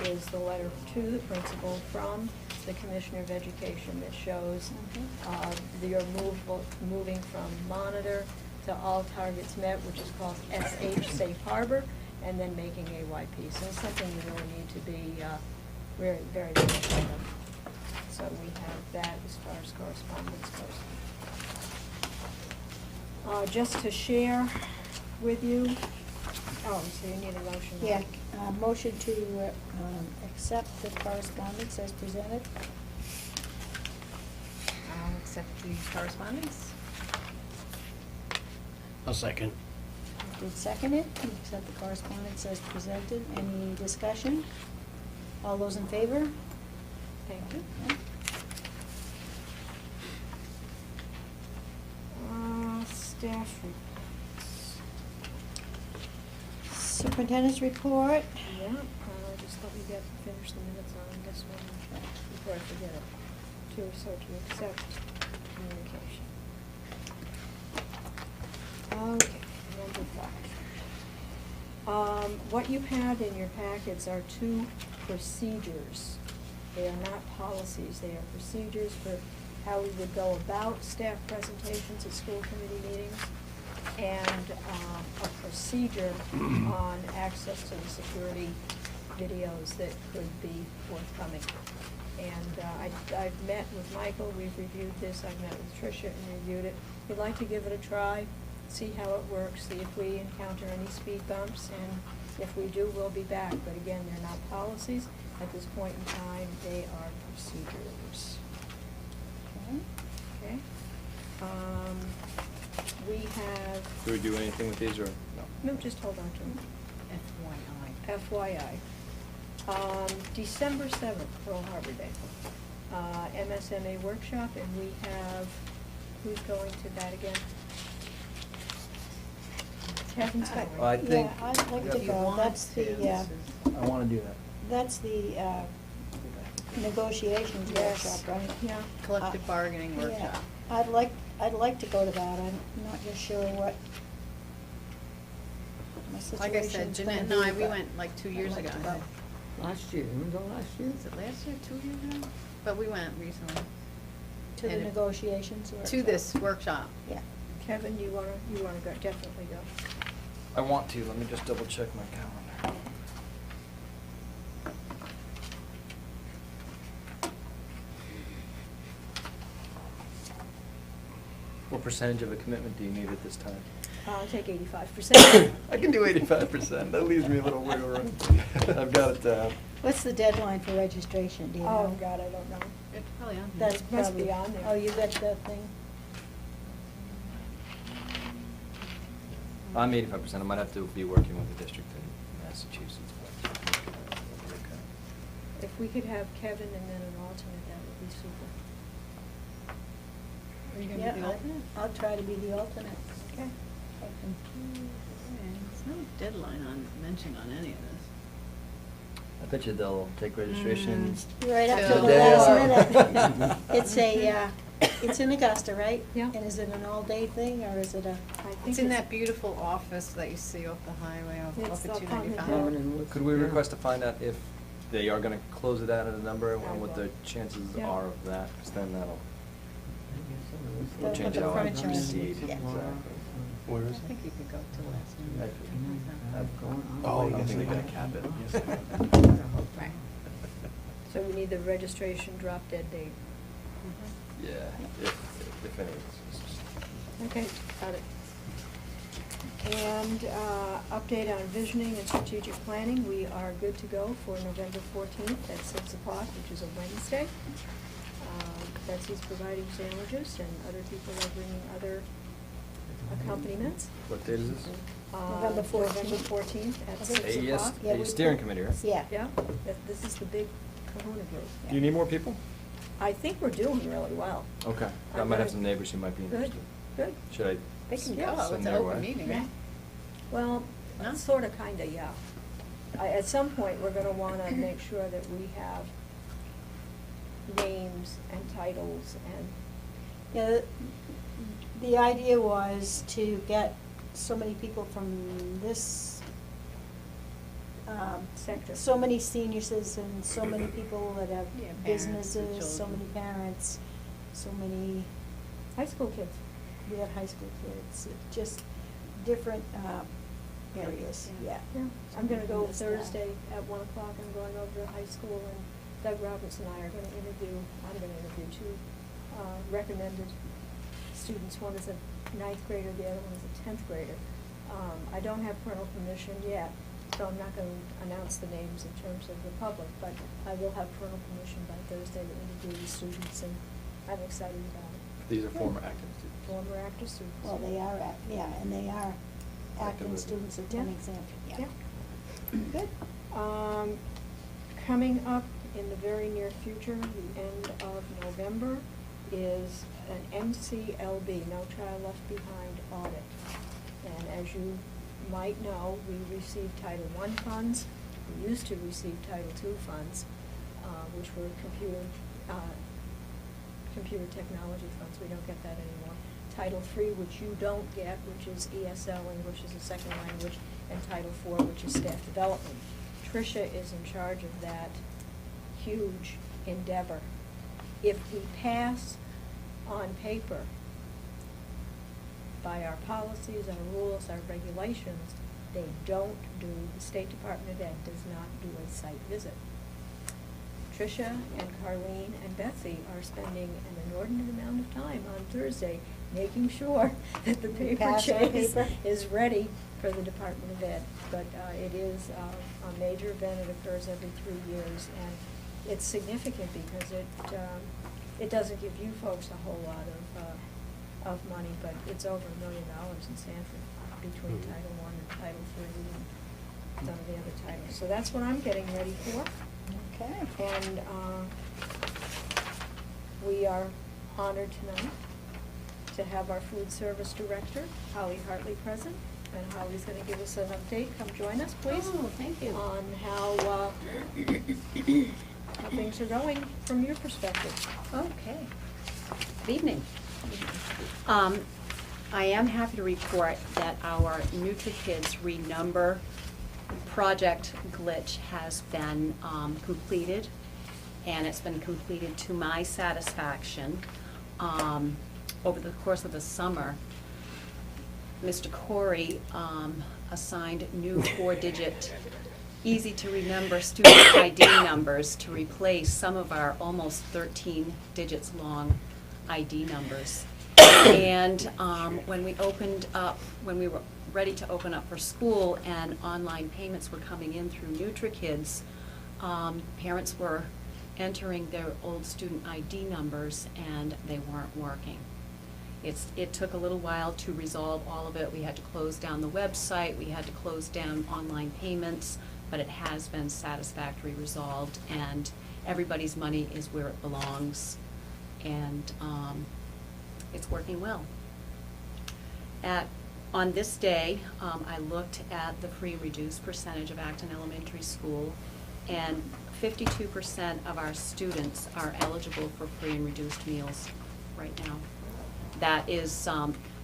is the letter to the principal from the Commissioner of Education that shows your moving from monitor to all targets met, which is called SH, Safe Harbor, and then making AYP. So it's something you really need to be very, very proud of. So we have that as far as correspondence goes. Just to share with you, so you need a motion. Yeah, motion to accept the correspondence as presented. I'll accept the correspondence. I'll second. Did second it, accept the correspondence as presented. Any discussion? All those in favor? Thank you. Staff reports. Superintendent's report. Yeah, just let me finish the minutes on this one before I forget it. To accept communication. Okay, number 5. What you had in your packets are 2 procedures. They are not policies, they are procedures for how we would go about staff presentations at school committee meetings, and a procedure on access to the security videos that could be forthcoming. And I've met with Michael, we've reviewed this, I've met with Tricia and reviewed it. We'd like to give it a try, see how it works, see if we encounter any speed bumps, and if we do, we'll be back. But again, they're not policies. At this point in time, they are procedures. Okay? We have. Do we do anything with these or no? No, just hold on to them. FYI. December 7th, Pearl Harbor Day. MSMA workshop, and we have, who's going to that again? Kevin's going. Well, I think. Yeah, I'd like to go. That's the, I want to do that. that's the negotiations Yes. workshop, right? Yeah. Collective bargaining Yeah. workshop. I'd like to go to that. I'm not just sure what my Like I said, situation's Jeanette gonna and I, be, we but went like 2 years I'd ago. like to go. Last year, didn't we go last year? Was it last year, 2 years ago? But we went recently. To the And it- negotiations workshop. To this workshop. Yeah. Kevin, you wanna go, definitely go. I want to. Let me just double check my calendar. What percentage of a commitment do you need at this time? I'll take 85%. I can do 85%. That leaves me a little wiggle room. I've got it down. What's the deadline for registration, do you know? Oh, God, I don't know. It's probably on here. That's Must be probably- on there. Oh, you got the thing? I'm 85%. I might have to be working with the district in Massachusetts. But okay. If we could have Kevin and then an alternate, that would be super. Are you gonna Yeah, be the alternate? I'll try to be the alternate. Okay. I can- There's no deadline mentioned on any of this. I bet you they'll take registrations. Right up to Till the day last of. minute. It's in Augusta, right? Yeah. And is it an all-day thing, or is it a? I think It's in that beautiful office that you see off the highway, It's off of up on the 295. hill. Common and Wood- Could we yeah. request to find out if they are gonna close it out at a number I and what will. the chances Yeah. are of that? 'Cause then that'll, They'll change put the how I furniture in. proceed. Yeah. Exactly. Where is I think you could go to last Oh, I you don't guys think need they're that. gonna cap it. Right. So we need the registration drop dead date. Yeah, if any. It's just- Okay, got it. And update on visioning and strategic planning. We are good to go for November 14th at 6 o'clock, which is a Wednesday. Betsy's providing sandwiches, and other people are bringing other accompaniments. What date is this? November 14th. November 14th at 6 o'clock. AES, Yeah, a we steering put- committee, right? Yeah. Yeah, this is the big kahuna group. Do you need more people? I think we're doing really well. Okay. I I'm might have gonna- some neighbors who might be Good, interested. good. Should I? They can Yeah, go, send it's an their open way? meeting, Yeah. right? Well, No? sorta, kinda, yeah. At some point, we're gonna wanna make sure that we have names and titles and, Yeah, the idea was to get so many people from this, sector. so many seniors and so many people that have Yeah, parents and businesses, so children. many parents, so many, High school kids. we have high school kids, just different areas, yeah. Yeah, I'm gonna go This, that. Thursday at 1 o'clock, I'm going over to high school, and Doug Roberts and I are gonna interview, I'm gonna interview 2 recommended students. One is a 9th grader, the other one is a 10th grader. I don't have parental permission yet, so I'm not gonna announce the names in terms of the public, but I will have parental permission by Thursday to interview the students, and I'm excited about it. These are former active students. Former active students. Well, they are, and they are acting Active. students at Yeah. 10 Example, yeah. Yeah. Good. Coming up in the very near future, the end of November, is an NCLB, No Child Left Behind audit. And as you might know, we receive Title I funds. We used to receive Title II funds, which were computer technology funds. We don't get that anymore. Title III, which you don't get, which is ESL, English as a second language, and Title IV, which is staff development. Tricia is in charge of that huge endeavor. If we pass on paper by our policies, our rules, our regulations, they don't do, the State Department of Ed does not do a site visit. Tricia and Carlene and Betsy are spending an inordinate amount of time on Thursday making sure that the paper Pass our chase paper. is ready for the Department of Ed. But it is a major event. It occurs every 3 years, and it's significant because it doesn't give you folks a whole lot of money, but it's over $1 million in Sanford between Mhm. Title I and Title III and some of the other titles. So that's what I'm getting ready for. Okay. And we are honored tonight to have our food service director, Holly Hartley, present. And Holly's going to give us an update. Come join us, please. Oh, thank you. On how things are going from your perspective. Okay. Good evening. I am happy to report that our NutriKids Renumber project glitch has been completed, and it's been completed to my satisfaction. Over the course of the summer, Mr. Corey assigned new 4-digit, easy-to-remember student ID numbers to replace some of our almost 13 digits long ID numbers. And when we were ready to open up for school and online payments were coming in through NutriKids, parents were entering their old student ID numbers and they weren't working. It took a little while to resolve all of it. We had to close down the website, we had to close down online payments, but it has been satisfactorily resolved, and everybody's money is where it belongs, and it's working well. On this day, I looked at the free and reduced percentage of Acton Elementary School, and 52% of our students are eligible for free and reduced meals right now. That is,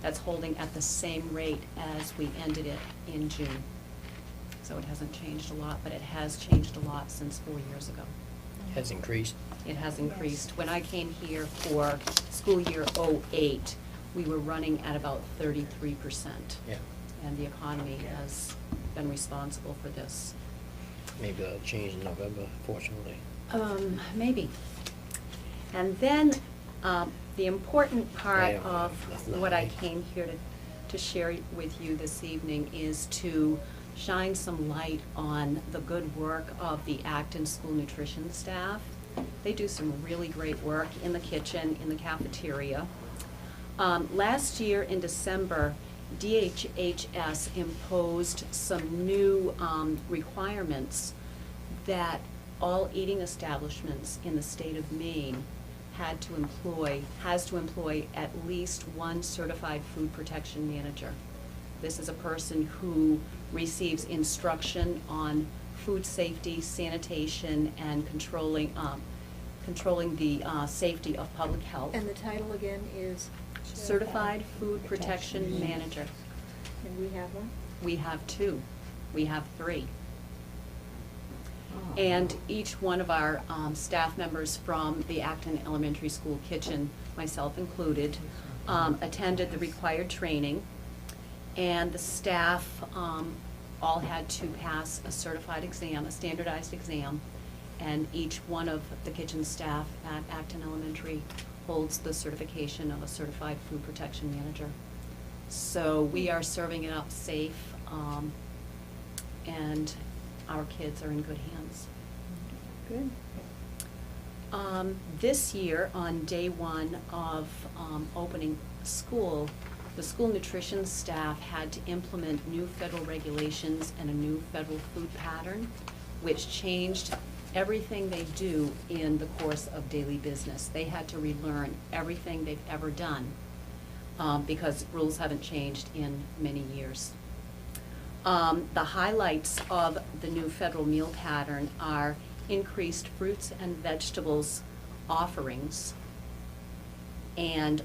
that's holding at the same rate as we ended it in June. So it hasn't changed a lot, but it has changed a lot since 4 years ago. Has increased. It has increased. When I came here for school year '08, we were running at about 33%. Yeah. And the economy has been responsible for this. Maybe that'll change in November, fortunately. Maybe. And then, the important part Yeah, of that's not what I right. came here to share with you this evening is to shine some light on the good work of the Acton School nutrition staff. They do some really great work in the kitchen, in the cafeteria. Last year in December, DHHS imposed some new requirements that all eating establishments in the state of Maine has to employ at least one certified food protection manager. This is a person who receives instruction on food safety, sanitation, and controlling the safety of public health. And the title again is? Certified Food Protection Manager. And we have one? We have 2. We have 3. And each one of our staff members from the Acton Elementary School kitchen, myself included, attended the required training. And the staff all had to pass a certified exam, a standardized exam. And each one of the kitchen staff at Acton Elementary holds the certification of a certified food protection manager. So we are serving it up safe, and our kids are in good hands. Good. This year, on day 1 of opening school, the school nutrition staff had to implement new federal regulations and a new federal food pattern, which changed everything they do in the course of daily business. They had to relearn everything they've ever done, because rules haven't changed in many years. The highlights of the new federal meal pattern are increased fruits and vegetables offerings, and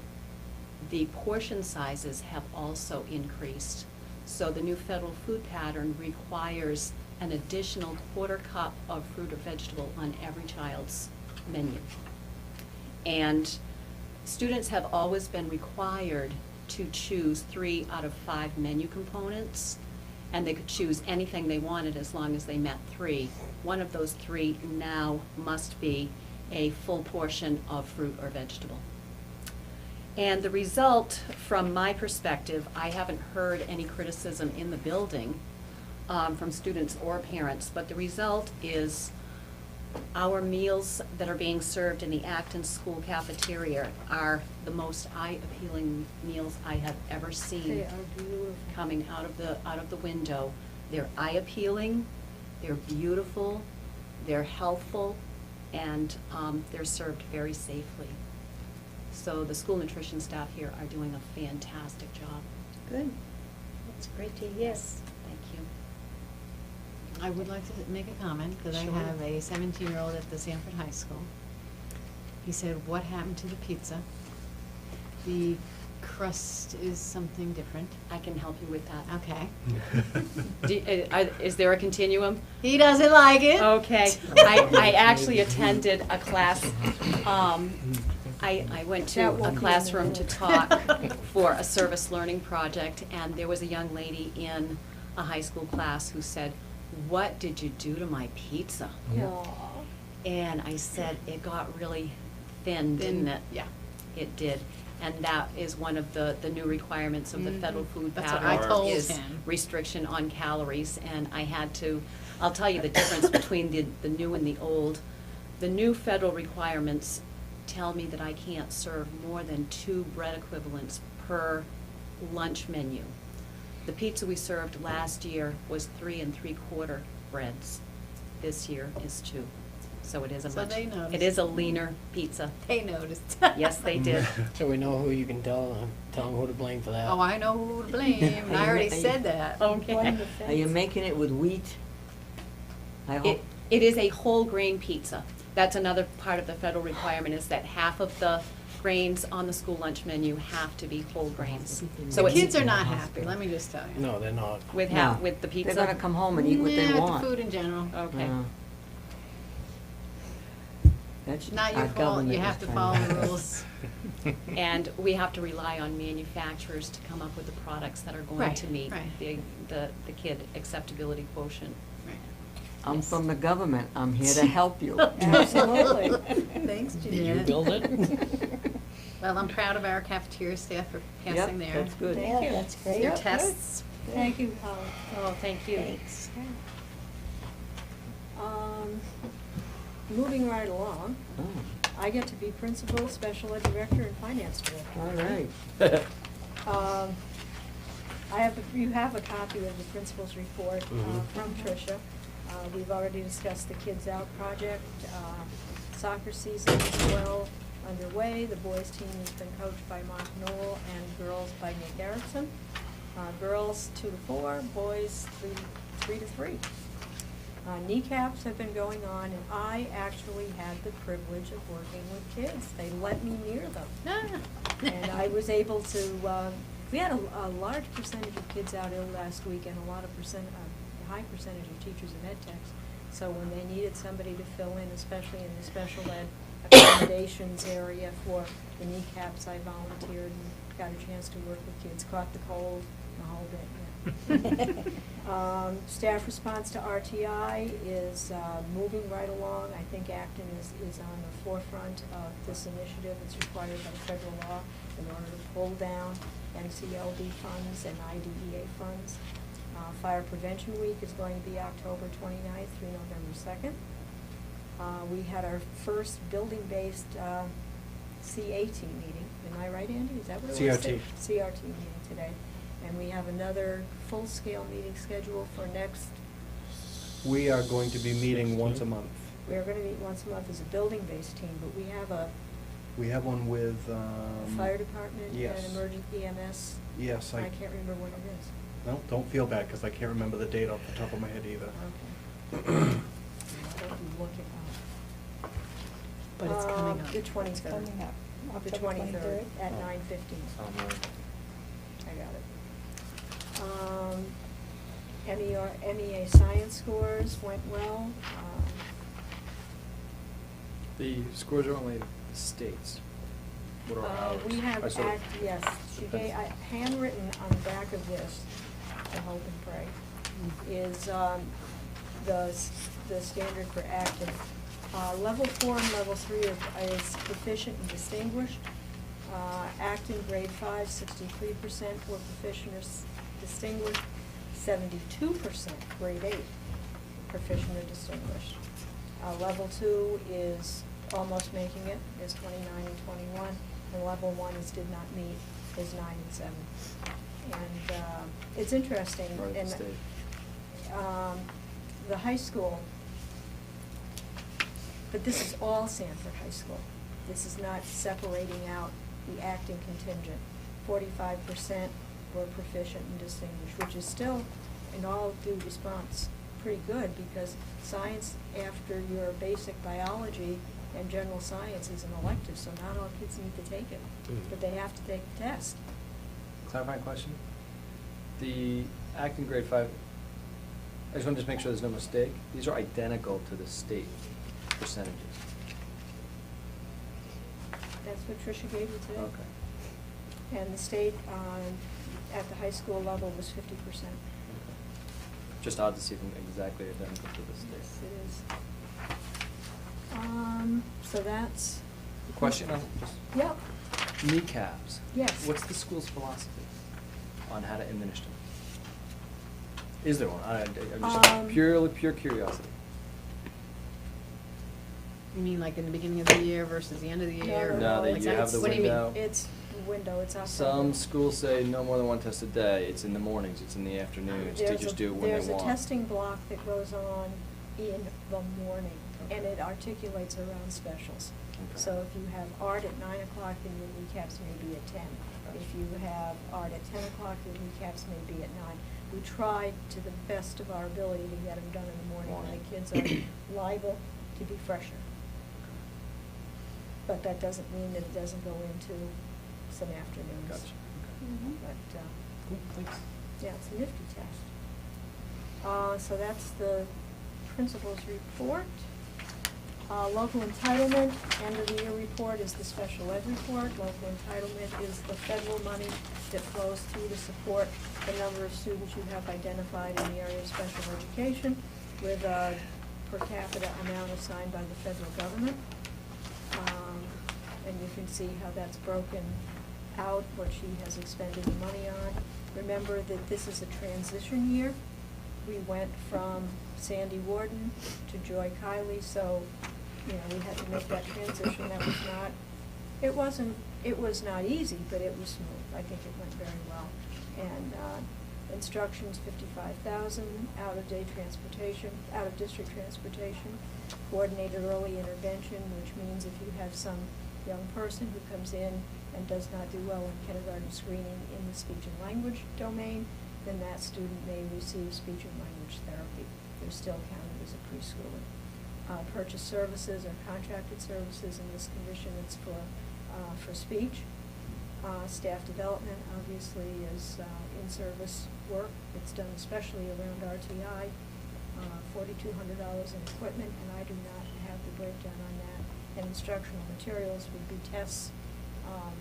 the portion sizes have also increased. So the new federal food pattern requires an additional quarter cup of fruit or vegetable on every child's menu. And students have always been required to choose 3 out of 5 menu components, and they could choose anything they wanted as long as they met 3. One of those 3 now must be a full portion of fruit or vegetable. And the result, from my perspective, I haven't heard any criticism in the building from students or parents, but the result is our meals that are being served in the Acton School cafeteria are the most eye-appealing meals I have ever seen. They are beautiful. Coming out of the window. They're eye-appealing, they're beautiful, they're healthful, and they're served very safely. So the school nutrition staff here are doing a fantastic job. Good. That's great to hear. Yes, thank you. I would like to make a comment, because I Sure. have a 17-year-old at the Sanford High School. He said, "What happened to the pizza? The crust is something different." I can help you with that. Okay. Is there a continuum? He doesn't like it. Okay. I actually attended a class, I went to That a won't be in the classroom to minute. talk for a service learning project, and there was a young lady in a high school class who said, "What did you do to my pizza?" Aw. And I said, "It got really thin, didn't it?" Yeah. It did. And that is one of the new requirements of the federal food That's what pattern. I told is him. restriction on calories, and I had to, I'll tell you the difference between the new and the old. The new federal requirements tell me that I can't serve more than 2 bread equivalents per lunch menu. The pizza we served last year was 3 3/4 breads. This year is 2. So it is a So much, they noticed. it is a leaner pizza. They noticed. Yes, they did. So we know who you can tell them who to blame for that. Oh, I know who to blame, and I already said that. Okay. Are you making it with wheat? I hope. It is a whole grain pizza. That's another part of the federal requirement, is that half of the grains on the school lunch menu have to be whole grains. So The it's kids are not happy, let me just tell you. No, they're not. with No. with the pizza. They're gonna come home and eat what they Nah, want. the food in general. Okay. Yeah. That's Not our your fault, government you is have to trying follow the help us. rules. And we have to rely on manufacturers to come up with the products that are going Right, to meet right. the kid acceptability quotient. Right. I'm Yes. from the government, I'm here to help you. Absolutely. Thanks, Did Jean. you Yeah. build it? Well, I'm proud of our cafeteria staff for Yep, passing their, that's good. Yeah, that's great. their Yep, good. tests. Thank you, Holly. Oh, thank you. Thanks. Moving right along, Oh, I get to be principal, special ed director, and finance director. all right. You have a copy of the principal's report from Tricia. We've already discussed the Kids Out project. Soccer season is well underway. The boys' team has been coached by Mark Knoll and girls by Nick Erickson. Girls 2 to 4, boys 3 to 3. Kneecaps have been going on, and I actually had the privilege of working with kids. They let me near them. And I was able to, we had a large percentage of kids out ill last week, and a high percentage of teachers and ed techs. So when they needed somebody to fill in, especially in the special ed accommodations area for the kneecaps, I volunteered and got a chance to work with kids, caught the cold, the whole bit, yeah. Staff response to RTI is moving right along. I think Acton is on the forefront of this initiative. It's required by federal law in order to pull down NCLD funds and IDEA funds. Fire Prevention Week is going to be October 29th through November 2nd. We had our first building-based CAT meeting. Am I right, Andy? Is that what it was? CRT. CRT meeting today. And we have another full-scale meeting scheduled for next, We are going to be meeting once a month. We're gonna meet once a month as a building-based team, but we have a We have one with, fire department yes. and emergent EMS. Yes, I can't remember what it is. No, don't feel bad, because I can't remember the date off the top of my head either. Okay. I'll look it up. But it's coming up. The 23rd. Coming up, The October 23rd at Oh. 9:15. I got it. MEA science scores went well. The scores are only the states. What are ours? We have, I sort of- yes, she gave, depends. handwritten on the back of this, I hope and pray, is the standard for acting. Level 4 and level 3 is proficient and distinguished. Acting grade 5, 63% were proficient or distinguished, 72% grade 8 proficient or distinguished. Level 2 is almost making it, is 29 and 21, and level 1 is did not meet, is 9 and 7. And it's interesting, Right, in state. The high school, but this is all Sanford High School. This is not separating out the acting contingent. 45% were proficient and distinguished, which is still, in all due response, pretty good, because science, after your basic biology and general science, is an elective, so not all kids need to take it, but they have to take the test. Clarifying question? The acting grade 5, I just want to just make sure there's no mistake. These are identical to the state percentages. That's what Tricia gave you today. Okay. And the state, at the high school level, was 50%. Just odd to see them exactly identical to the state. Yes, it is. So that's. Question on just Yep. kneecaps. Yes. What's the school's philosophy on how to administer them? Is there one? I'm just pure curiosity. You mean like in the beginning of the year versus the end of the year? No, that What's you have the what do you mean? window. It's window, it's October. Some schools say no more than one test a day. It's in the mornings, it's in the afternoons. Teachers do it when they want. There's a testing block that goes on in the morning, and Okay. it articulates around specials. Okay. So if you have art at 9 o'clock, then your kneecaps may be at 10. If you have art at 10 o'clock, your kneecaps may be at 9. We try to the best of our ability to get them done in the morning when the kids are liable to be fresher. But that doesn't mean that it doesn't go into some afternoons. Gotcha. Okay. Mhm. But, Cool, thanks. yeah, it's a nifty test. So that's the principal's report. Local entitlement, end of the year report is the special ed report. Local entitlement is the federal money that flows through to support the number of students you have identified in the area of special education with a per capita amount assigned by the federal government. And you can see how that's broken out, what she has expended the money on. Remember that this is a transition year. We went from Sandy Warden to Joy Kiley, so, you know, we had to make that transition. That was not, it was not easy, but it was smooth. I think it went very well. And, instructions, 55,000, out-of-district transportation, coordinated early intervention, which means if you have some young person who comes in and does not do well in kindergarten screening in the speech and language domain, then that student may receive speech and language therapy. They're still counted as a preschooler. Purchase services or contracted services, in this condition it's for speech. Staff development obviously is in-service work. It's done especially around RTI. $4,200 in equipment, and I do not have the breakdown on that. And instructional materials would be tests,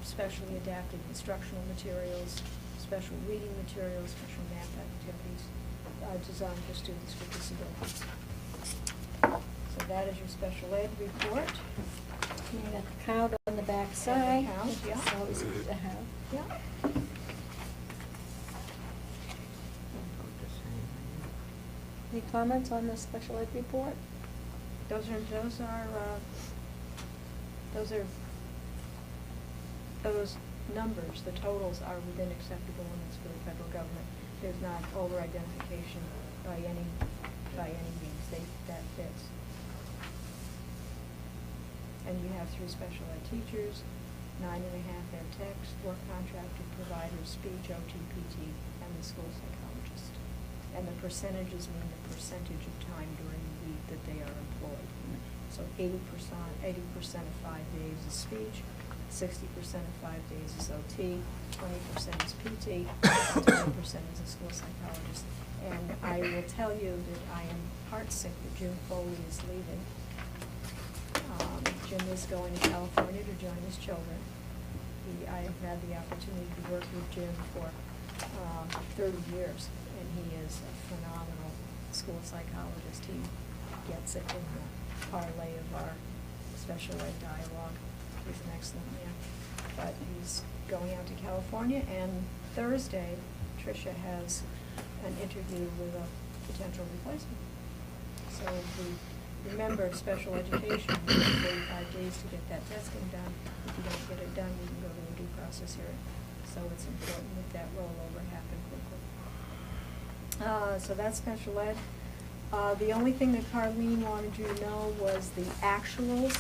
specially adapted instructional materials, special reading materials, special math activities, designed for students with disabilities. So that is your special ed report. You got the count on the back side. count, yeah. It's always good to have. Yeah. Any comments on the special ed report? Those numbers, the totals are within acceptable limits for the federal government. There's not over-identification by any means. That fits. And you have 3 special ed teachers, 9.5 ed techs, 4 contracted providers, speech, OT, PT, and the school psychologist. And the percentages mean the percentage of time during the week that they are employed. So 80% of 5 days is speech, 60% of 5 days is OT, 20% is PT, 20% is a school psychologist. And I will tell you that I am heartsick that Jim Foley is leaving. Jim is going to California to join his children. I have had the opportunity to work with Jim for 30 years, and he is a phenomenal school psychologist. He gets it in the parlay of our special ed dialogue. He's an excellent man. But he's going out to California, and Thursday, Tricia has an interview with a potential replacement. So remember, special education, you have 45 days to get that testing done. If you don't get it done, you can go to a due process hearing. So it's important that that rollover happen quickly. So that's special ed. The only thing that Carlene wanted you to know was the actuals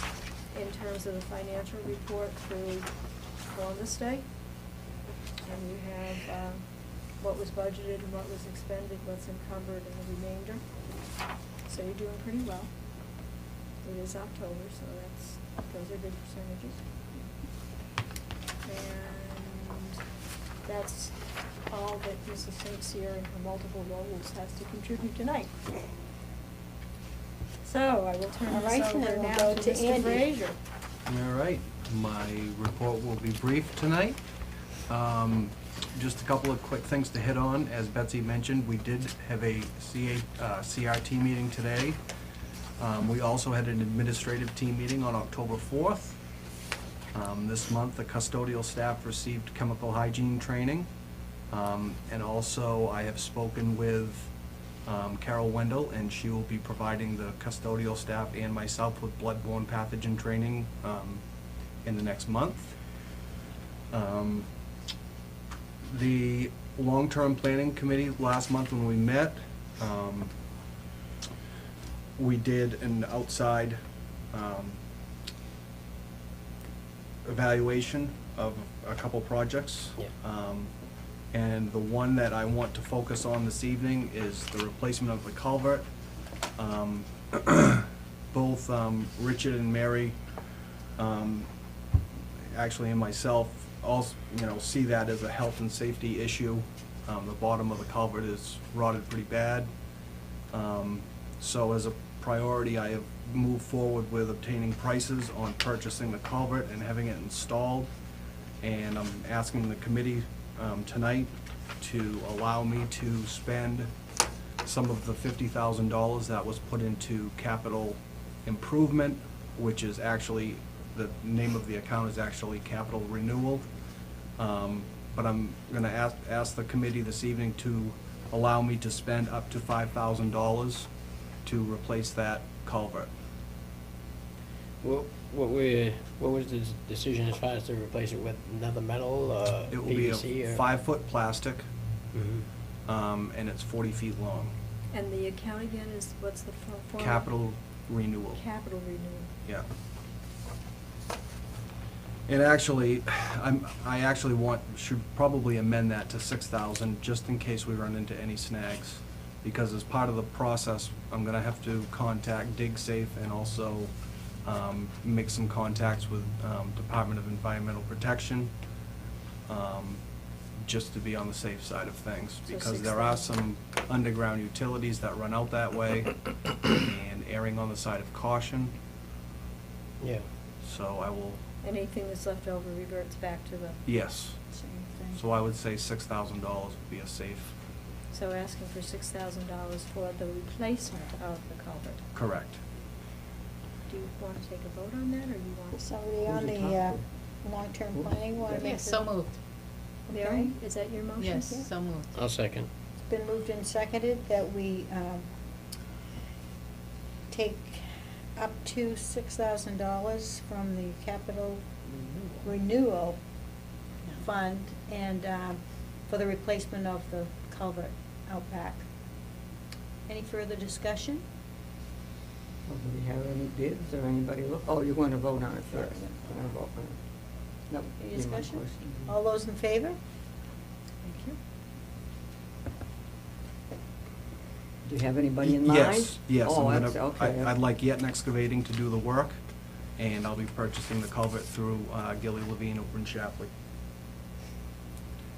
in terms of the financial report through Columbus Day. And you have what was budgeted and what was expended, what's encumbered, and the remainder. So you're doing pretty well. It is October, so those are good percentages. And that's all that Mrs. St. Cyr in her multiple roles has to contribute tonight. So I will turn All right, this and over then we'll now go to to Mr. Andy. Frazier. All right, my report will be brief tonight. Just a couple of quick things to hit on. As Betsy mentioned, we did have a CRT meeting today. We also had an administrative team meeting on October 4th. This month, the custodial staff received chemical hygiene training. And also, I have spoken with Carol Wendell, and she will be providing the custodial staff and myself with bloodborne pathogen training in the next month. The long-term planning committee last month when we met, we did an outside evaluation of a couple projects. Yeah. And the one that I want to focus on this evening is the replacement of the culvert. Both Richard and Mary, actually, and myself, also, see that as a health and safety issue. The bottom of the culvert is rotted pretty bad. So as a priority, I have moved forward with obtaining prices on purchasing the culvert and having it installed. And I'm asking the committee tonight to allow me to spend some of the $50,000 that was put into capital improvement, which is actually, the name of the account is actually capital renewal. But I'm gonna ask the committee this evening to allow me to spend up to $5,000 to replace that culvert. What was the decision as far as to replace it with another metal, It will be PVC a or? 5-foot plastic, Mhm. and it's 40 feet long. And the account again is, what's the form? Capital renewal. Capital renewal. Yeah. And actually, I actually should probably amend that to 6,000, just in case we run into any snags. Because as part of the process, I'm gonna have to contact DigSafe and also make some contacts with Department of Environmental Protection, just to be on the safe side of things. So Because there are 6,000. some underground utilities that run out that way, and erring on the side of caution. Yeah. So I will, Anything that's left over reverts back to the yes. same thing. So I would say $6,000 would be a safe, So asking for $6,000 for the replacement of the culvert. correct. Do you want to take a vote on that, or you want? Somebody on the long-term planning want to make? Yes, so the- moved. Mary, is that your motion? Yes, Yeah. so moved. I'll second. It's been moved and seconded that we take up to $6,000 from the capital renewal fund and for the replacement of the culvert out back. Any further discussion? Well, do we have any bids or anybody look, oh, you're going to vote on it first. We're going to vote on it. That would Any be my discussion? question. All those in favor? Thank you. Do you have anybody in mind? Yes, Oh, I'm that's, gonna, okay. I'd like Yetton Excavating to do the work, and I'll be purchasing the culvert through Gilly Levine over in Shapley.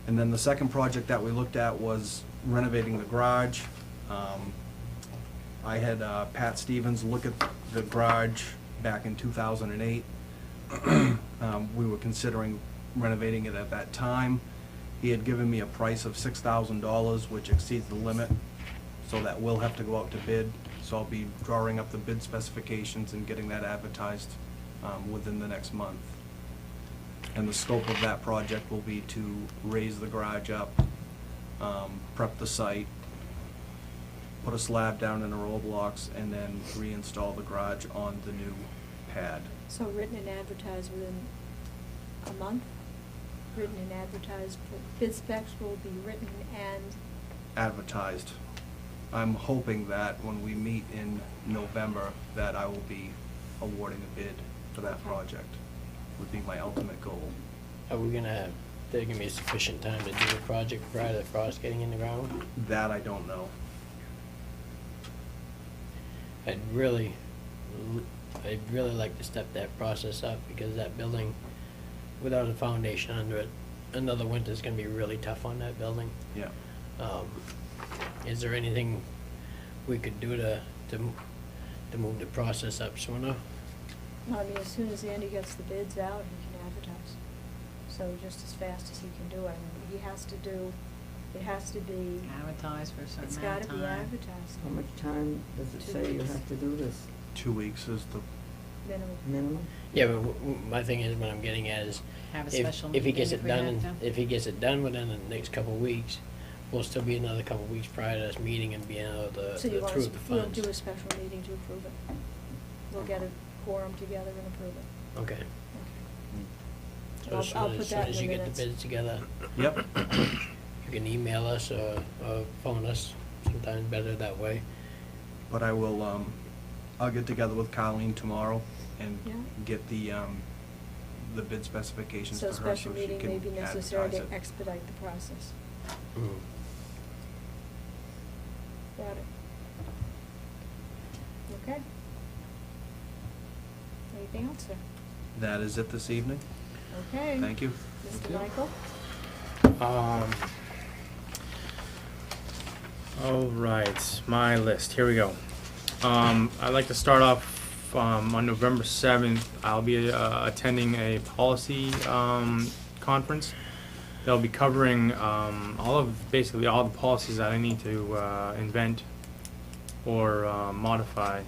And then the second project that we looked at was renovating the garage. I had Pat Stevens look at the garage back in 2008. We were considering renovating it at that time. He had given me a price of $6,000, which exceeds the limit, so that will have to go out to bid. So I'll be drawing up the bid specifications and getting that advertised within the next month. And the scope of that project will be to raise the garage up, prep the site, put a slab down in the roll blocks, and then reinstall the garage on the new pad. So written and advertised within a month? Written and advertised, bid specs will be written and, Advertised. I'm hoping that when we meet in November, that I will be awarding a bid for that Okay. project, would be my ultimate goal. Are we gonna have, there gonna be sufficient time to do the project prior to the frost getting in the ground? That I don't know. I'd really like to step that process up, because that building, without a foundation under it, another winter's gonna be really tough on that building. Yeah. Is there anything we could do to move the process up sooner? I mean, as soon as Andy gets the bids out, he can advertise. So just as fast as he can do it. I mean, he has to do, it has to be, Advertise for a certain it's amount gotta of be time. advertised. How much time does it 2 say you weeks. have to do this? 2 weeks is the, Minimum. Minimum? Yeah, but my thing is, what I'm getting at is, Have a if special he meeting gets if it we done, have to. if he gets it done within the next couple of weeks, we'll still be another couple of weeks prior to this meeting and being able to So you want us, approve the we'll funds. do a special meeting to approve it. We'll get a quorum together and approve it. Okay. Okay. So I'll- as I'll soon put as, that in as the you get the minutes. bids together, yep. you can email us or phone us, sometimes better that way. But I will, I'll get together with Colleen tomorrow and Yeah. get the bid specifications So to a her special so she meeting may be can necessary advertise to it. expedite the process. Mm. Got it. Okay. Anything else, sir? That is it this evening. Okay. Thank you. Mr. Michael? All right, my list, here we go. I'd like to start off, on November 7th, I'll be attending a policy conference. They'll be covering basically all the policies that I need to invent or modify,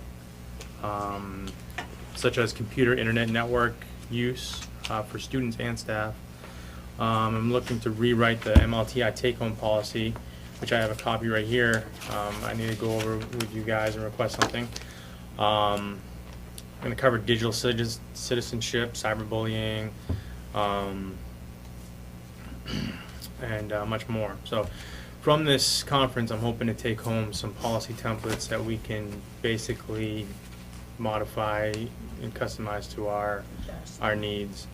such as computer internet network use for students and staff. I'm looking to rewrite the MLTI take-home policy, which I have a copy right here. I need to go over with you guys and request something. I'm going to cover digital citizenship, cyberbullying, and much more. So from this conference, I'm hoping to take home some policy templates that we can basically modify and customize to our needs.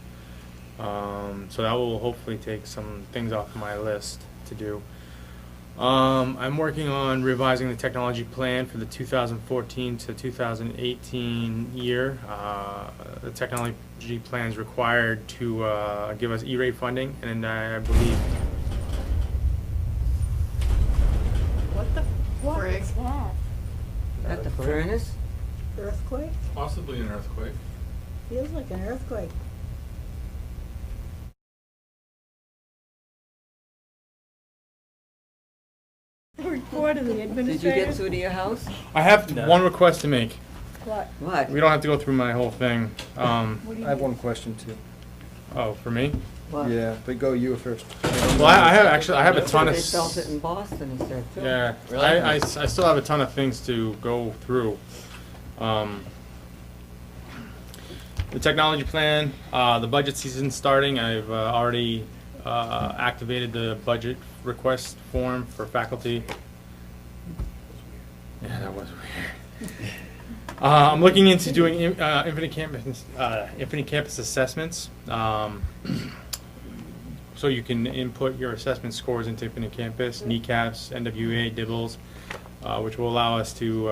So that will hopefully take some things off my list to do. I'm working on revising the technology plan for the 2014 to 2018 year. The technology plan is required to give us E-rate funding, and I believe. What the What frig? is that? At the furnace? Earthquake? Possibly an earthquake. Feels like an earthquake. The report of the Did you administrator? get through to your house? I have No. one request to make. What? What? We don't have to go through my whole thing. What do you I have need? one question too. Oh, for me? What? Yeah, but go you first. Well, I have a ton of. They felt it in Boston, he said, too. Yeah, Really? I still have a ton of things to go through. The technology plan, the budget season's starting. I've already activated the budget request form for faculty. Yeah, that was weird. I'm looking into doing Infinite Campus assessments. So you can input your assessment scores into Infinite Campus, NECAPs, NWA, DIBELS, which will allow us to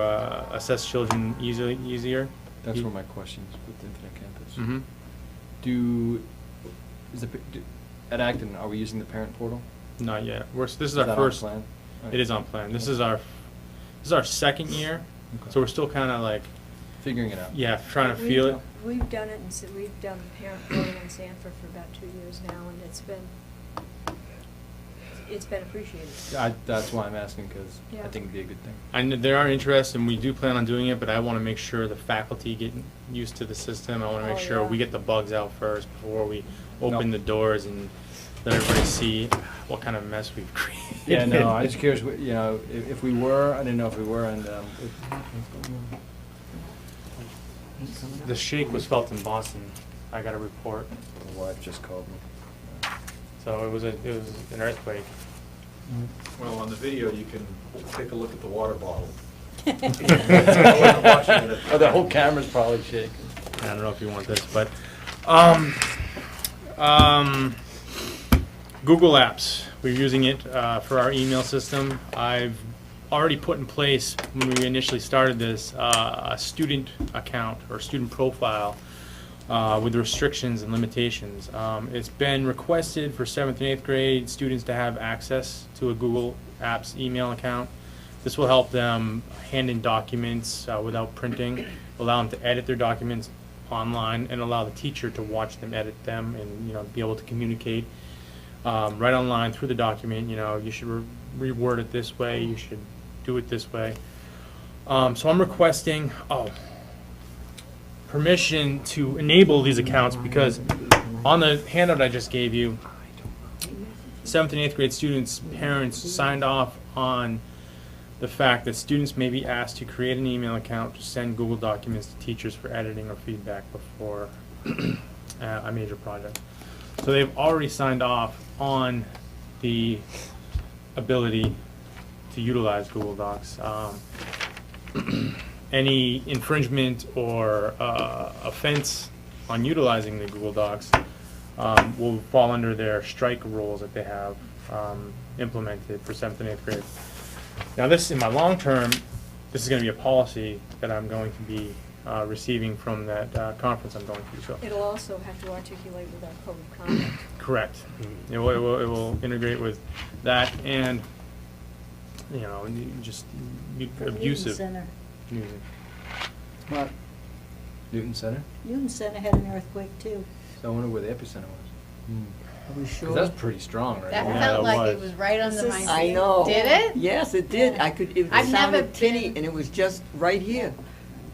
assess children easier. That's where my question is with Infinite Campus. Mm-hmm. At Acton, are we using the parent portal? Not yet. This is Is our that on first. plan? It is on plan. This is our second year, Okay. so we're still kind of like, Figuring it out. yeah, trying to feel it. We've done it, we've done the parent portal in Sanford for about 2 years now, and it's been appreciated. That's why I'm asking, because Yeah. I think it'd be a good thing. And there are interests, and we do plan on doing it, but I want to make sure the faculty get used to the system. I want to make Oh, sure yeah. we get the bugs out first before we open No. the doors and let everybody see what kind of mess we've created. Yeah, no, I'm just curious, if we were, I didn't know if we were, and The shake was felt in Boston. I got a report. my wife just called me. So it was an earthquake. Well, on the video, you can take a look at the water bottle. Oh, the whole camera's probably shaking. I don't know if you want this, but Google Apps. We're using it for our email system. I've already put in place, when we initially started this, a student account or student profile with restrictions and limitations. It's been requested for 7th and 8th grade students to have access to a Google Apps email account. This will help them hand in documents without printing, allow them to edit their documents online, and allow the teacher to watch them edit them and be able to communicate right online through the document. You should reword it this way, you should do it this way. So I'm requesting permission to enable these accounts, because on the handout I just gave you, 7th and 8th grade students' parents signed off on the fact that students may be asked to create an email account to send Google documents to teachers for editing or feedback before a major project. So they've already signed off on the ability to utilize Google Docs. Any infringement or offense on utilizing the Google Docs will fall under their strike rules that they have implemented for 7th and 8th grade. Now this, in my long term, this is going to be a policy that I'm going to be receiving from that conference I'm going to. So It'll also have to articulate with our code of conduct. correct. It will integrate with that, and just abusive Center. music. What? Newton Center? Newton Center had an earthquake too. So I wonder where the epicenter was. Are we sure? 'Cause that's pretty strong, right? That Yeah, felt it like was. it was right under my seat. I know. Did it? Yes, it did. Yeah. It I've never sounded tinny, been- and it was just right here.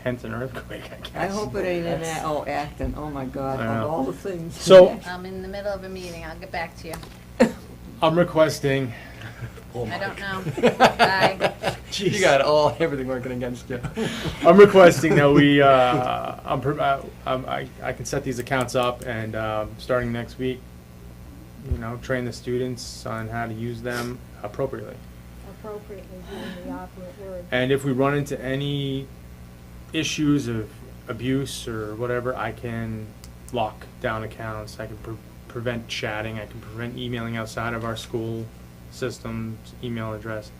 Hence an earthquake, I guess. I hope it ain't in Acton. Oh, my God, I of know. all the things. So I'm in the middle of a meeting. I'll get back to you. I'm requesting. I don't know. Bye. You got everything working against you. I'm requesting that we, I can set these accounts up and starting next week, train the students on how to use them appropriately. Appropriately being the operant word. And if we run into any issues of abuse or whatever, I can lock down accounts. I can prevent chatting. I can prevent emailing outside of our school system's email address.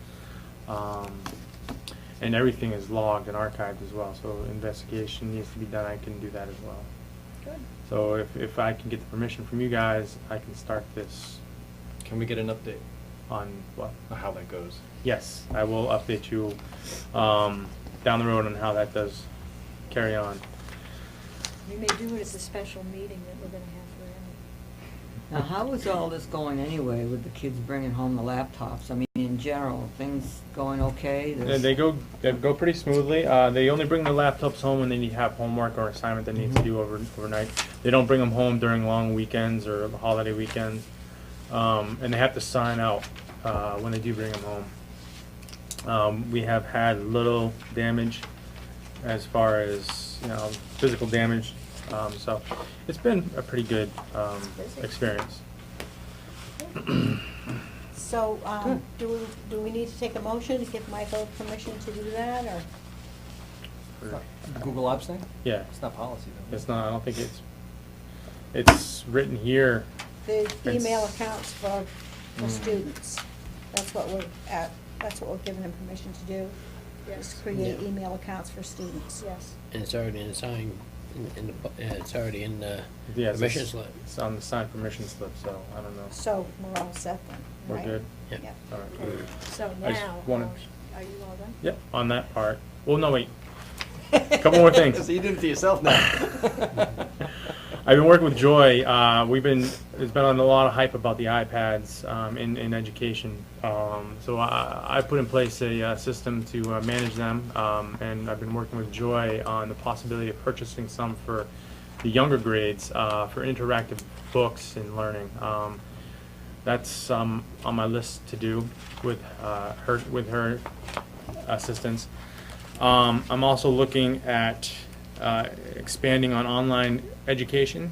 And everything is logged and archived as well. So investigation needs to be done. I can do that as well. Good. So if I can get the permission from you guys, I can start this Can we get an update on what? on how that goes? Yes, I will update you down the road on how that does carry on. We may do it at the special meeting that we're gonna have for Emmy. Now, how is all this going anyway with the kids bringing home the laptops? I mean, in general, things going okay? And they go pretty smoothly. They only bring their laptops home when they need to have homework or assignment that needs to do overnight. They don't bring them home during long weekends or holiday weekends, and they have to sign out when they do bring them home. We have had little damage as far as physical damage, so it's been a pretty good experience. So, do we need to take a motion to give Michael permission to do that, or? for, Google Apps thing? yeah. It's not policy though. It's not, I don't think it's written here. The email It's- accounts for students. That's what we're giving them permission to do, is Yes. create Yeah. email accounts for students. Yes. And it's already assigned it's already in the Yeah, it's permission slip. It's on the signed permission slip, so I don't know. So we're all set then, We're right? good? Yep. Yep. All right, cool. So I just now, wanted- are you all done? Yep, on that part. Well, no, wait. Couple more things. So you did it to yourself now. I've been working with Joy. There's been a lot of hype about the iPads in education. So I put in place a system to manage them, and I've been working with Joy on the possibility of purchasing some for the younger grades for interactive books and learning. That's on my list to do with her assistance. I'm also looking at expanding on online education.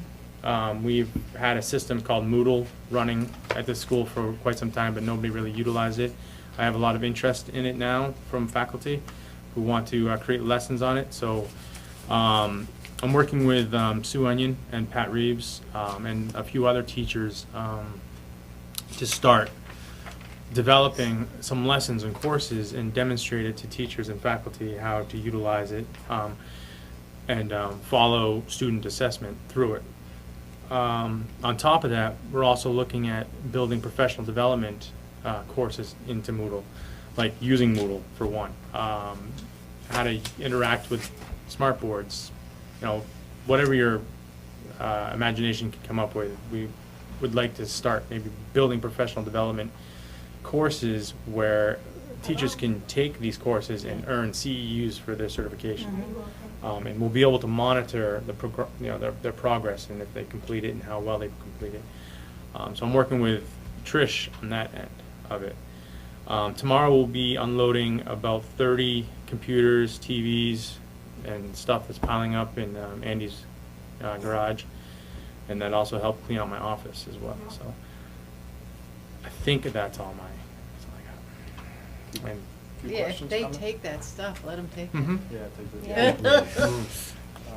We've had a system called Moodle running at this school for quite some time, but nobody really utilized it. I have a lot of interest in it now from faculty who want to create lessons on it. So I'm working with Sue Onion and Pat Reeves and a few other teachers to start developing some lessons and courses and demonstrate it to teachers and faculty how to utilize it and follow student assessment through it. On top of that, we're also looking at building professional development courses into Moodle, like using Moodle for one, how to interact with smartboards, whatever your imagination can come up with. We would like to start maybe building professional development courses where teachers can take these courses and earn CEUs for their certification. And we'll be able to monitor their progress and if they complete it and how well they complete it. So I'm working with Trish on that end of it. Tomorrow we'll be unloading about 30 computers, TVs, and stuff that's piling up in Andy's garage, and that also helped clean out my office as well. So I think that's all I got. And Yeah, if they take that stuff, let them take it. Mhm. Yeah, take the. Yeah.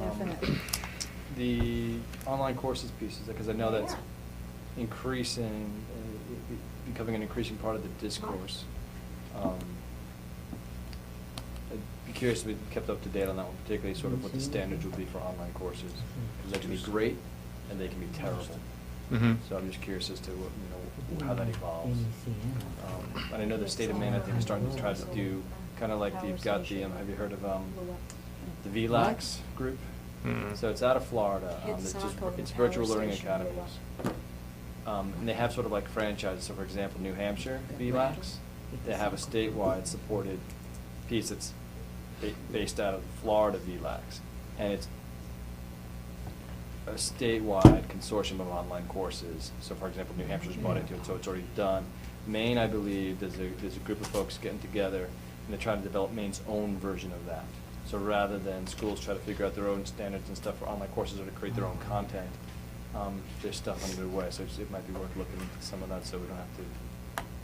Definitely. The online courses pieces, because I know that's increasing, becoming an increasing part of the discourse. I'd be curious to be kept up to date on that one, particularly sort of what the standards would be for online courses. Because they can be great and they can be terrible. Mhm. So I'm just curious as to what, how that evolves. And I know the state of Maine, I think, is starting to try to do kind of like they've got the, have you heard of the VLAX group? Mm-mm. So it's out of Florida. It's virtual learning academies. And they have sort of like franchises. So for example, New Hampshire VLAX, they have a statewide supported piece that's based out of Florida VLAX. And it's a statewide consortium of online courses. So for example, New Hampshire's bought into it, so it's already done. Maine, I believe, there's a group of folks getting together and they're trying to develop Maine's own version of that. So rather than schools try to figure out their own standards and stuff for online courses or to create their own content, there's stuff underway. So it might be worth looking into some of that so we don't have to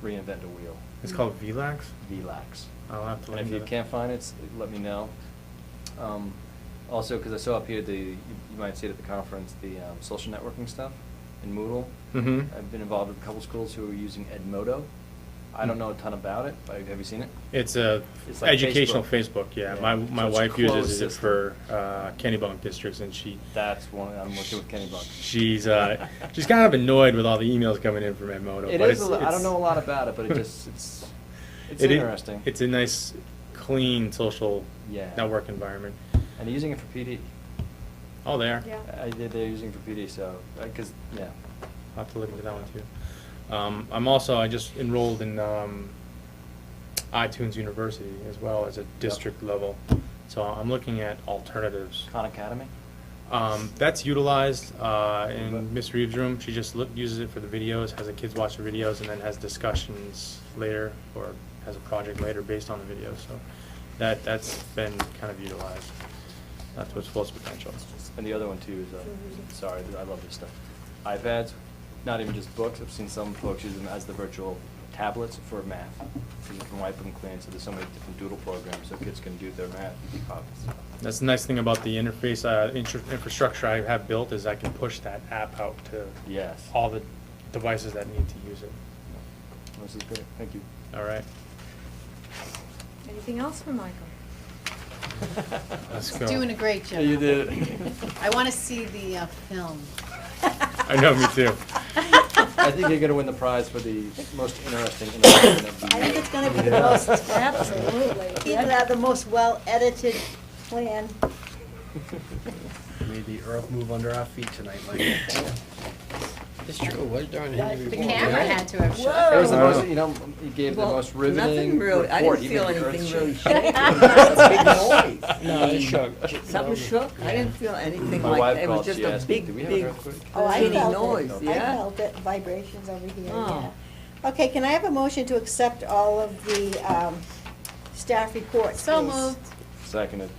reinvent a wheel. It's called VLAX? VLAX. I'll have to look And if into you that. can't find it, let me know. Also, because I saw up here, you might see it at the conference, the social networking stuff in Moodle. Mhm. I've been involved with a couple schools who are using Edmodo. I don't know a ton about it, but have you seen it? It's a It's like educational Facebook. Facebook, yeah. Yeah. My So it's a wife closed uses it system. for Kennebunk districts, and That's one, I'm working with Kennebunk. she's kind of annoyed with all the emails coming in from Edmodo. It but is, I don't know a lot about it, but it just, it's interesting. It's a nice, clean social Yeah. network environment. And they're using it for PD. Oh, they are? They're using it for PD, so, because, yeah. I'll have to look into that one too. I just enrolled in iTunes University as well as a district level. So I'm looking at alternatives. Khan Academy? That's utilized in Miss Reeves' room. She just uses it for the videos, has the kids watch the videos, and then has discussions later or has a project later based on the videos. So that's been kind of utilized. That's what's full potential. And the other one too is, sorry, I love this stuff. iPads, not even just books. I've seen some folks use them as the virtual tablets for math. So you can wipe them clean. So there's so many different doodle programs so kids can do their math. That's the nice thing about the interface, infrastructure I have built is I can push that app out to Yes. all the devices that need to use it. This is great, thank you. All right, Anything else for Michael? let's go. Doing a great job. Yeah, you did it. I want to see the film. I know, me too. I think you're gonna win the prize for the most interesting innovation of the I year. think it's gonna be the most, Absolutely. either the most well-edited plan. Made the earth move under our feet tonight, Mike. It's true, it was during the Henry The report. camera had to have It shot. was the most, you know, he gave the Well, most riveting nothing really, I report, didn't even feel the earth anything really shook. shaking. A big noise. No, it shook. Something shook? I didn't feel anything My like wife that. It was called, just she a asked me, big, "Do we have an big earthquake?" Oh, I tinny felt noise, it. yeah. I felt it, vibrations over here, Oh. yeah. Okay, can I have a motion to accept all of the staff reports, So please? moved. Seconded.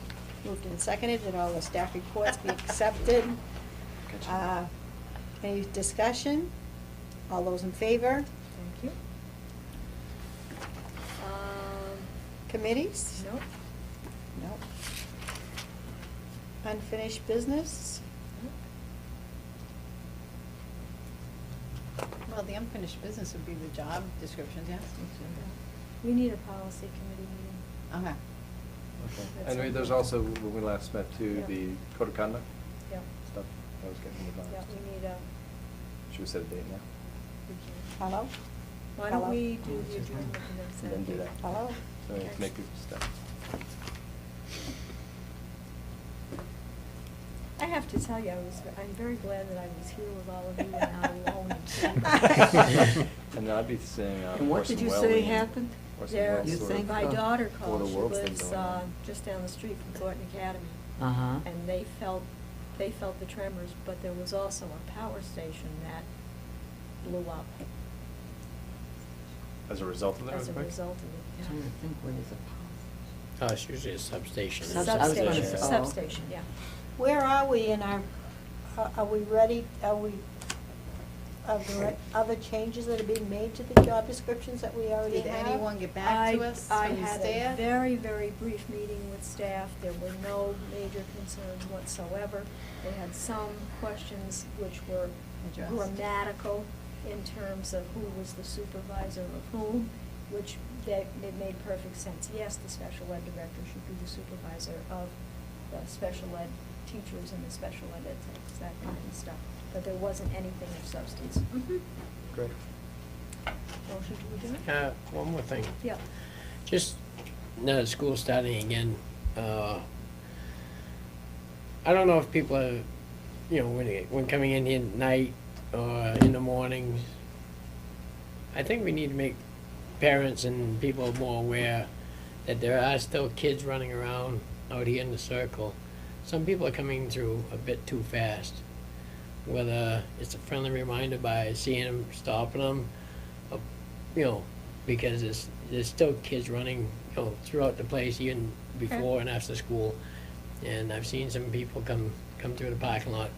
Moved and seconded, that all the staff reports be accepted. Any discussion? All those in favor? Thank you. Committees? Nope. Nope. Unfinished business? Well, the unfinished business would be the job descriptions, yes? We need a policy committee meeting. Okay. Okay. That's And there's something. also, when we last met too, Yeah. the code of conduct Yeah, stuff that was getting yeah, revised. we need a, Should we set a date now? Hello? why Hello? don't we do the adjournment and then set And a then do date? that. Hello? So we have to make people step. I have to tell you, I'm very glad that I was here with all of you and not alone. And then I'd be saying, And what Orson did you Welles say and happened? Orson There, Welles You sort of- think? my daughter Or called, the she world's thing lives going on. just down the street from Thornton Academy. Uh-huh. And they felt the tremors, but there was also a power station that blew up As a result of the as a earthquake? result of I'm it. trying to think what is a Oh, it's usually a substation. Substation, say- substation, yeah. Where are we in our, are we ready, are there other changes that are being made to the job descriptions that we already Did have? anyone get back to us I from the had a staff? very, very brief meeting with staff. There were no major concerns whatsoever. They had some questions which were Addressed. grammatical in terms of who was the supervisor of whom, which it made perfect sense. Yes, the special ed director should be the supervisor of the special ed teachers and the special ed techs, that kind of stuff. But there wasn't anything of substance. Mhm. Great. Motion to adjourn? One more thing. Yeah. Just now that school's starting again, I don't know if people are, when coming in here at night or in the mornings, I think we need to make parents and people more aware that there are still kids running around out here in the circle. Some people are coming through a bit too fast. Whether it's a friendly reminder by seeing them, stopping them, because there's still kids running, throughout the place, even before and after school. And I've seen some people come through the parking lot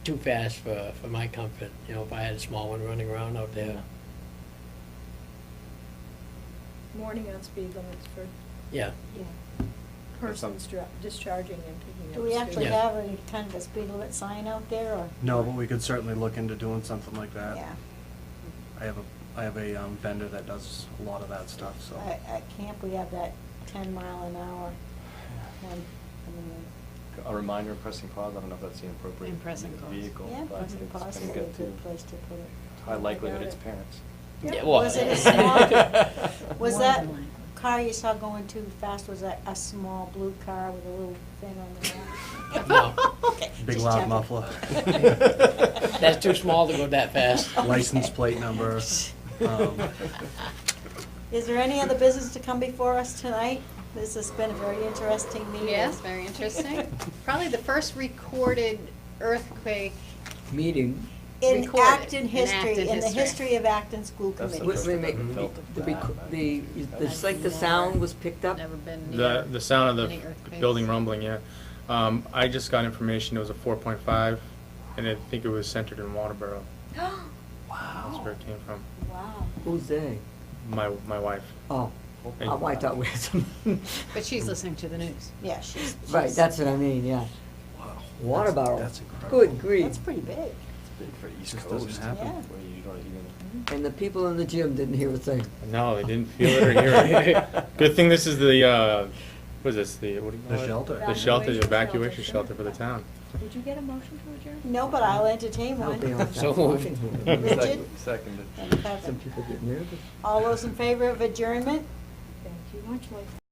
too fast for my comfort, if I had a small one running around out there. Warning on speed limits for Yeah. persons discharging and picking up. Do we actually Yeah. have any kind of a speed limit sign out there, or? No, but we could certainly look into doing something like that. Yeah, I have a vendor that does a lot of that stuff, so. at camp, we have that 10-mile-an-hour one. A reminder of pressing pause, I don't know if that's the appropriate And pressing pause. vehicle, Yeah, but pressing it's pause gonna would be a get to good place to put it. high likelihood Got it's it. parents. Yeah, well- Was it a small, was More that than likely. car you saw going too fast, was that a small blue car with a little thing on the back? No. Okay, Big just loud checking. muffler. That's too small to go that fast. License plate number. Is there any other business to come before us tonight? This has been a very interesting meeting. Yes, very interesting. Probably the first recorded earthquake. Meeting. In Recorded, Acton in history, Acton in the history. history of Acton School That's the Committee. first Wait, I've wait, ever felt of the, it's like the sound was picked up? Never been near The sound of any the earthquakes. building rumbling, yeah. I just got information, it was a 4.5, and I think it was centered in Waterboro. That's where it came from. Wow. Who's they? My wife. Oh, Oh, I thought we had some. But she's listening to the news. Yeah, she's. Right, she's- that's what I mean, yeah. Wow. Water barrel. That's incredible. Good grief. That's pretty big. It's big for East Just Coast. doesn't happen. Yeah. Where you don't even. And the people in the gym didn't hear a thing. No, they didn't feel it or hear it. Good thing this is the, what is this, the, what do you call The it? shelter. The shelter, the Evacuation evacuation shelter. shelter for the town. Did you get a motion to adjourn? No, but I'll entertain I'll be one. honest, So I'm moved. walking here. Richard? Seconded. And Some Kevin. people get nervous. All those in favor of adjournment? Thank you much, Lloyd.